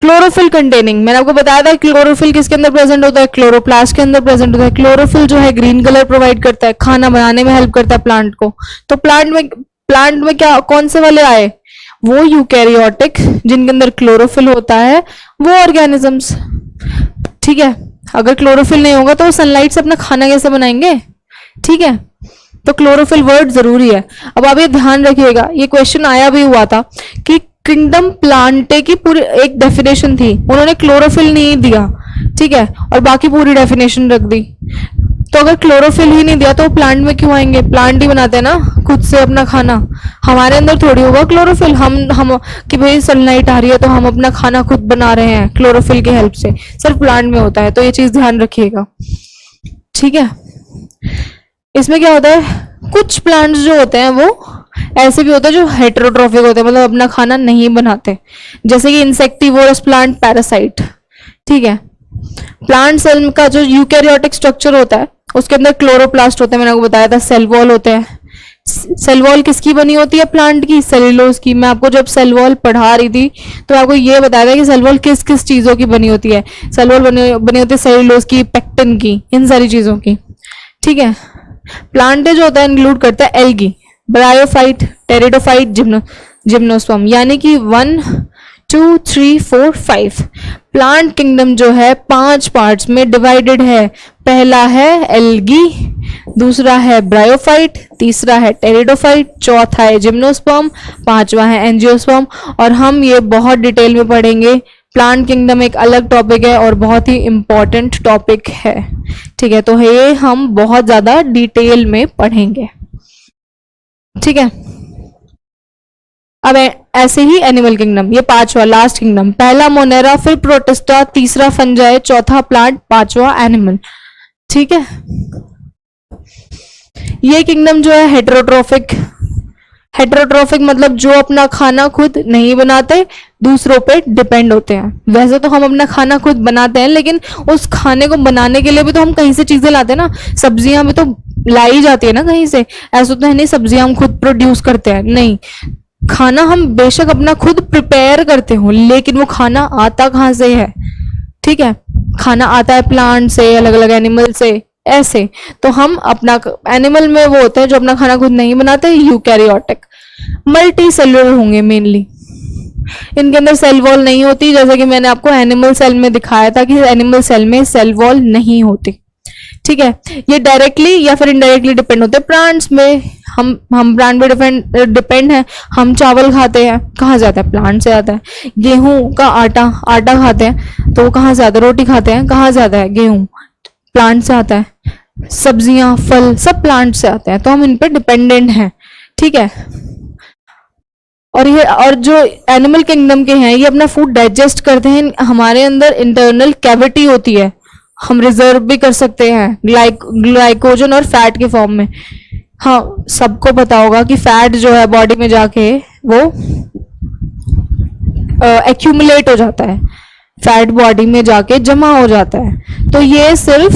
क्लोरोफिल कंटेनिंग, मैंने आपको बताया था क्लोरोफिल किसके अंदर प्रेजेंट होता है, क्लोरोप्लास्ट के अंदर प्रेजेंट होता है। क्लोरोफिल जो है ग्रीन कलर प्रोवाइड करता है, खाना बनाने में हेल्प करता है प्लांट को। तो प्लांट में क्या कौन से वाले आए, वो यूकैरियोटिक जिनके अंदर क्लोरोफिल होता है, वो ऑर्गेनिजम्स। ठीक है, अगर क्लोरोफिल नहीं होगा तो सनलाइट से अपना खाना कैसे बनाएंगे। ठीक है, तो क्लोरोफिल वर्ड जरूरी है। अब आप ये ध्यान रखिएगा, ये क्वेश्चन आया भी हुआ था कि किंगडम प्लांटे की पूरी एक डेफिनेशन थी, उन्होंने क्लोरोफिल नहीं दिया। ठीक है, और बाकी पूरी डेफिनेशन रख दी। तो अगर क्लोरोफिल ही नहीं दिया तो प्लांट में क्यों आएंगे, प्लांट ही बनाते हैं ना खुद से अपना खाना, हमारे अंदर थोड़ी होगा क्लोरोफिल। हम कि भाई सनलाइट आ रही है तो हम अपना खाना खुद बना रहे हैं क्लोरोफिल की हेल्प से, सिर्फ प्लांट में होता है। तो ये चीज ध्यान रखिएगा। ठीक है, इसमें क्या होता है, कुछ प्लांट्स जो होते हैं वो ऐसे भी होते हैं जो हेटेरोट्रॉफिक होते हैं, मतलब अपना खाना नहीं बनाते, जैसे कि इंसेक्टिवोरस प्लांट, पैरासाइट। ठीक है, प्लांट सेल का जो यूकैरियोटिक स्ट्रक्चर होता है उसके अंदर क्लोरोप्लास्ट होते हैं, मैंने आपको बताया था। सेल वॉल होते हैं। सेल वॉल किसकी बनी होती है, प्लांट की, सेल्यूलोज की। मैं आपको जब सेल वॉल पढ़ा रही थी तो आपको ये बताया था कि सेल वॉल किस किस चीजों की बनी होती है। सेल वॉल बनी होती है सेल्यूलोज की, पेक्टिन की, इन सारी चीजों की। ठीक है, प्लांट जो होता है इंक्लूड करता है एल्गी, ब्रायोफाइट, टेरिडोफाइट, जिम्नोस्पर्म, यानी कि 1 2 3 4 5 प्लांट किंगडम जो है 5 पार्ट्स में डिवाइडेड है। पहला है एल्गी, दूसरा है ब्रायोफाइट, तीसरा है टेरिडोफाइट, चौथा है जिम्नोस्पर्म, पांचवा है एंजियोस्पर्म। और हम ये बहुत डिटेल में पढ़ेंगे। प्लांट किंगडम एक अलग टॉपिक है और बहुत ही इंपॉर्टेंट टॉपिक है। ठीक है, तो ये हम बहुत ज्यादा डिटेल में पढ़ेंगे। ठीक है, अब ऐसे ही एनिमल किंगडम, ये पांचवा लास्ट किंगडम, पहला मोनेरा, फिर प्रोटिस्टा, तीसरा फंजाई, चौथा प्लांट, पांचवा एनिमल। ठीक है, ये किंगडम जो है हेटेरोट्रॉफिक, हेटेरोट्रॉफिक मतलब जो अपना खाना खुद नहीं बनाते, दूसरों पे डिपेंड होते हैं। वैसे तो हम अपना खाना खुद बनाते हैं, लेकिन उस खाने को बनाने के लिए भी तो हम कहीं से चीजें लाते हैं ना, सब्जियां भी तो लाई जाती है ना कहीं से। ऐसा तो है नहीं सब्जियां हम खुद प्रोड्यूस करते हैं, नहीं। खाना हम बेशक अपना खुद प्रिपेयर करते हो, लेकिन वो खाना आता कहाँ से है। ठीक है, खाना आता है प्लांट से, अलग अलग एनिमल से, ऐसे। तो हम अपना एनिमल में वो होते हैं जो अपना खाना खुद नहीं बनाते, यूकैरियोटिक। मल्टी सेलुलर होंगे मेनली, इनके अंदर सेल वॉल नहीं होती, जैसे कि मैंने आपको एनिमल सेल में दिखाया था कि एनिमल सेल में सेल वॉल नहीं होती। ठीक है, ये डायरेक्टली या फिर इनडायरेक्टली डिपेंड होते हैं प्लांट्स में। हम प्लांट पे डिपेंड है। हम चावल खाते हैं, कहाँ से आता है, प्लांट से आता है। गेहूं का आटा खाते हैं तो वो कहाँ से आता है, रोटी खाते हैं, कहाँ से आता है, गेहूं, प्लांट से आता है। सब्जियां, फल सब प्लांट से आते हैं, तो हम इन पे डिपेंडेंट हैं, ठीक है। और जो एनिमल किंगडम के हैं, ये अपना फूड डाइजेस्ट करते हैं, हमारे अंदर इंटरनल कैविटी होती है, हम रिजर्व भी कर सकते हैं ग्लाइकोजन और फैट के फॉर्म में। हाँ, सबको पता होगा कि फैट जो है बॉडी में जाके वो एक्यूमुलेट हो जाता है, फैट बॉडी में जाके जमा हो जाता है। तो ये सिर्फ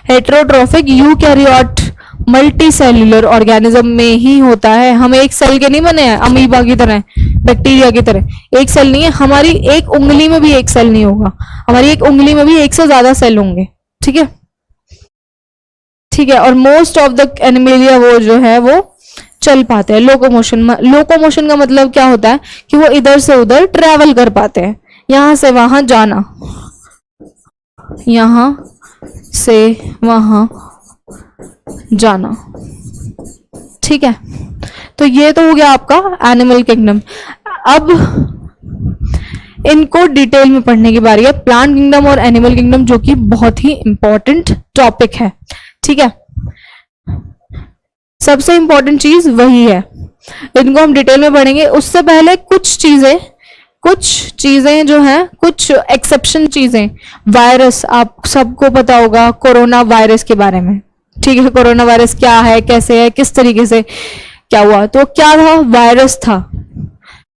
heterotrophic eukaryote multi cellular organism में ही होता है। हम एक सेल के नहीं बने हैं, अमीबा की तरह, बैक्टीरिया की तरह एक सेल नहीं है। हमारी एक उंगली में भी एक सेल नहीं होगा, हमारी एक उंगली में भी एक से ज्यादा सेल होंगे, ठीक है, ठीक है। और मोस्ट ऑफ द एनिमेलिया वो जो है वो चल पाते हैं, लोकोमोशन का मतलब क्या होता है कि वो इधर से उधर ट्रेवल कर पाते हैं, यहां से वहां जाना, यहां से वहां जाना, ठीक है। तो ये तो हो गया आपका एनिमल किंगडम। अब इनको डिटेल में पढ़ने की बारी है, प्लांट किंगडम और एनिमल किंगडम, जो कि बहुत ही इंपॉर्टेंट टॉपिक है, ठीक है। सबसे इंपॉर्टेंट चीज वही है, इनको हम डिटेल में पढ़ेंगे। उससे पहले कुछ चीजें जो हैं, कुछ एक्सेप्शन चीजें, वायरस, आप सबको पता होगा कोरोना वायरस के बारे में, ठीक है। कोरोना वायरस क्या है, कैसे है, किस तरीके से क्या हुआ, तो क्या था, वायरस था।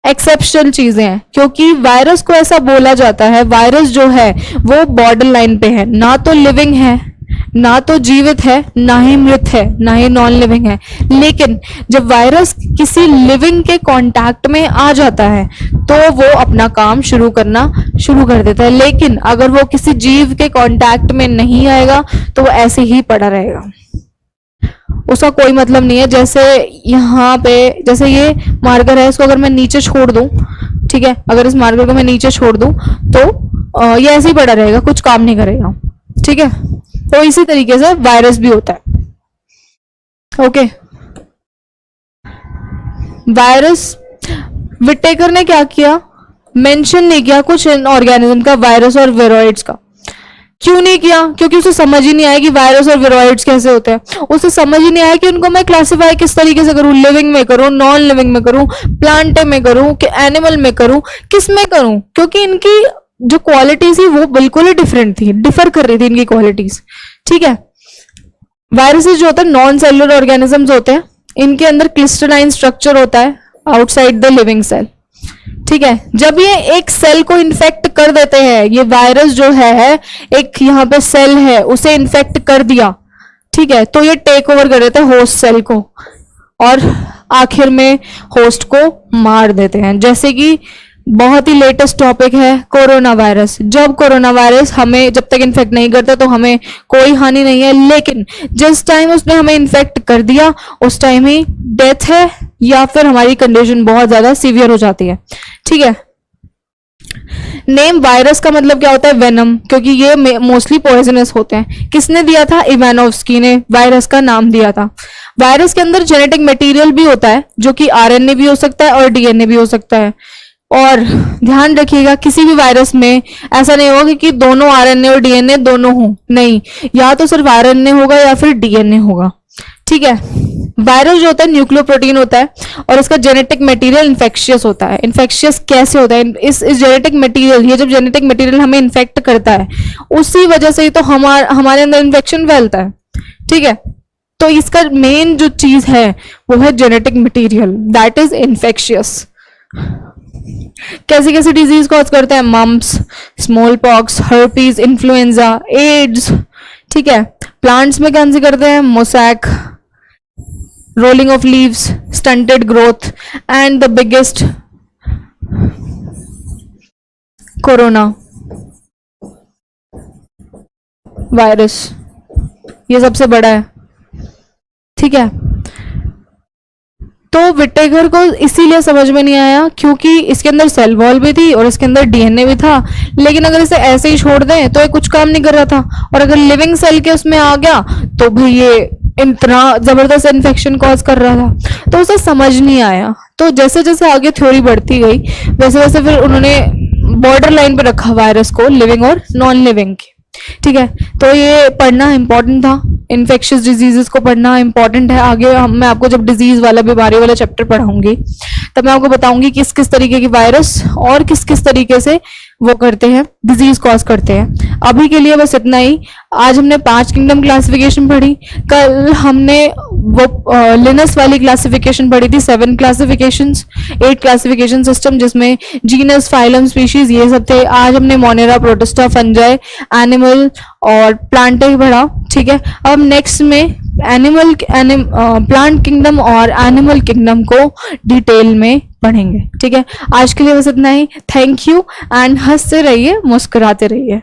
एक्सेप्शनल चीजें हैं, क्योंकि वायरस को ऐसा बोला जाता है, वायरस जो है वो बॉर्डर लाइन पे है, ना तो लिविंग है, ना तो जीवित है, ना ही मृत है, ना ही नॉन लिविंग है। लेकिन जब वायरस किसी लिविंग के कांटेक्ट में आ जाता है तो वो अपना काम शुरू कर देता है। लेकिन अगर वो किसी जीव के कांटेक्ट में नहीं आएगा तो वो ऐसे ही पड़ा रहेगा, उसका कोई मतलब नहीं है। जैसे यहाँ पे, जैसे ये मार्कर है, इसको अगर मैं नीचे छोड़ दूं, ठीक है, अगर इस मार्कर को मैं नीचे छोड़ दूं तो ये ऐसे ही पड़ा रहेगा, कुछ काम नहीं करेगा, ठीक है। तो इसी तरीके से वायरस भी होता है, ओके। वायरस, विटेकर ने क्या किया, मेंशन नहीं किया कुछ इन ऑर्गेनिज्म का, वायरस और विरोइड्स का। क्यों नहीं किया, क्योंकि उसे समझ ही नहीं आया कि वायरस और विरोइड्स कैसे होते हैं, उसे समझ ही नहीं आया कि उनको मैं क्लासिफाई किस तरीके से करूं, लिविंग में करूं, नॉन लिविंग में करूं, प्लांट में करूं कि एनिमल में करूं, किस में करूं, क्योंकि इनकी जो क्वालिटीज थी वो बिल्कुल ही डिफरेंट थी, डिफर कर रही थी इनकी क्वालिटीज, ठीक है। वायरसेस जो होते हैं नॉन सेलुलर ऑर्गेनिजम्स होते हैं, इनके अंदर क्रिस्टलाइन स्ट्रक्चर होता है आउटसाइड द लिविंग सेल, ठीक है। जब ये एक सेल को इन्फेक्ट कर देते हैं, ये वायरस जो है एक यहाँ पे सेल है उसे इन्फेक्ट कर दिया, ठीक है, तो ये टेक ओवर कर देते हैं होस्ट सेल को और आखिर में होस्ट को मार देते हैं। जैसे कि बहुत ही लेटेस्ट टॉपिक है कोरोना वायरस। जब कोरोना वायरस हमें जब तक इन्फेक्ट नहीं करता तो हमें कोई हानि नहीं है, लेकिन जिस टाइम उसने हमें इन्फेक्ट कर दिया उस टाइम ही डेथ है या फिर हमारी कंडीशन बहुत ज्यादा सीवियर हो जाती है, ठीक है। नेम वायरस का मतलब क्या होता है, वेनम, क्योंकि ये मोस्टली पॉइजनस होते हैं। किसने दिया था, इवानोव्स्की ने वायरस का नाम दिया था। वायरस के अंदर जेनेटिक मटेरियल भी होता है जो कि आरएनए भी हो सकता है और डीएनए भी हो सकता है। और ध्यान रखिएगा किसी भी वायरस में ऐसा नहीं होगा कि दोनों आरएनए और डीएनए दोनों हो, नहीं, या तो सिर्फ आरएनए होगा या फिर डीएनए होगा, ठीक है। वायरस जो होता है न्यूक्लियोप्रोटीन होता है और इसका जेनेटिक मटेरियल इन्फेक्शियस होता है। इन्फेक्शियस कैसे होता है, इस जेनेटिक मटेरियल, ये जब जेनेटिक मटेरियल हमें इन्फेक्ट करता है उसी वजह से ही तो हमारे अंदर इन्फेक्शन फैलता है, ठीक है। तो इसका मेन जो चीज है वो है genetic material, that is infectious. कैसी कैसी डिजीज कॉज करता है, mumps, small pox, herpes, influenza, AIDS, ठीक है। प्लांट्स में कौन सी करते हैं, mosaic, rolling of leaves, stunted growth and the biggest corona virus, ये सबसे बड़ा है, ठीक है। तो विटेकर को इसीलिए समझ में नहीं आया क्योंकि इसके अंदर सेल वॉल भी थी और इसके अंदर डीएनए भी था, लेकिन अगर इसे ऐसे ही छोड़ दें तो ये कुछ काम नहीं कर रहा था, और अगर लिविंग सेल के उसमें आ गया तो भाई ये इतना जबरदस्त इन्फेक्शन कॉज कर रहा था, तो उसे समझ नहीं आया। तो जैसे जैसे आगे थ्योरी बढ़ती गई वैसे वैसे फिर उन्होंने बॉर्डर लाइन पे रखा वायरस को, लिविंग और नॉन लिविंग की, ठीक है। तो ये पढ़ना इंपॉर्टेंट था। इन्फेक्शियस डिजीजेस को पढ़ना इंपॉर्टेंट है। आगे मैं आपको जब डिजीज वाला, बीमारी वाला चैप्टर पढ़ाऊंगी तब मैं आपको बताऊंगी किस किस तरीके की वायरस और किस किस तरीके से वो करते हैं, डिजीज कॉज करते हैं। अभी के लिए बस इतना ही। आज हमने 5 किंगडम क्लासिफिकेशन पढ़ी, कल हमने वो लिनस वाली क्लासिफिकेशन पढ़ी थी, 7 क्लासिफिकेशंस, 8 क्लासिफिकेशन सिस्टम जिसमें जीनस, फाइलम, स्पीशीज ये सब थे। आज हमने मोनेरा, प्रोटिस्टा, फंजाई, एनिमल और प्लांट ही पढ़ा, ठीक है। अब नेक्स्ट में प्लांट किंगडम और एनिमल किंगडम को डिटेल में पढ़ेंगे, ठीक है। आज के लिए बस इतना ही। थैंक यू एंड हंसते रहिए, मुस्कुराते रहिए।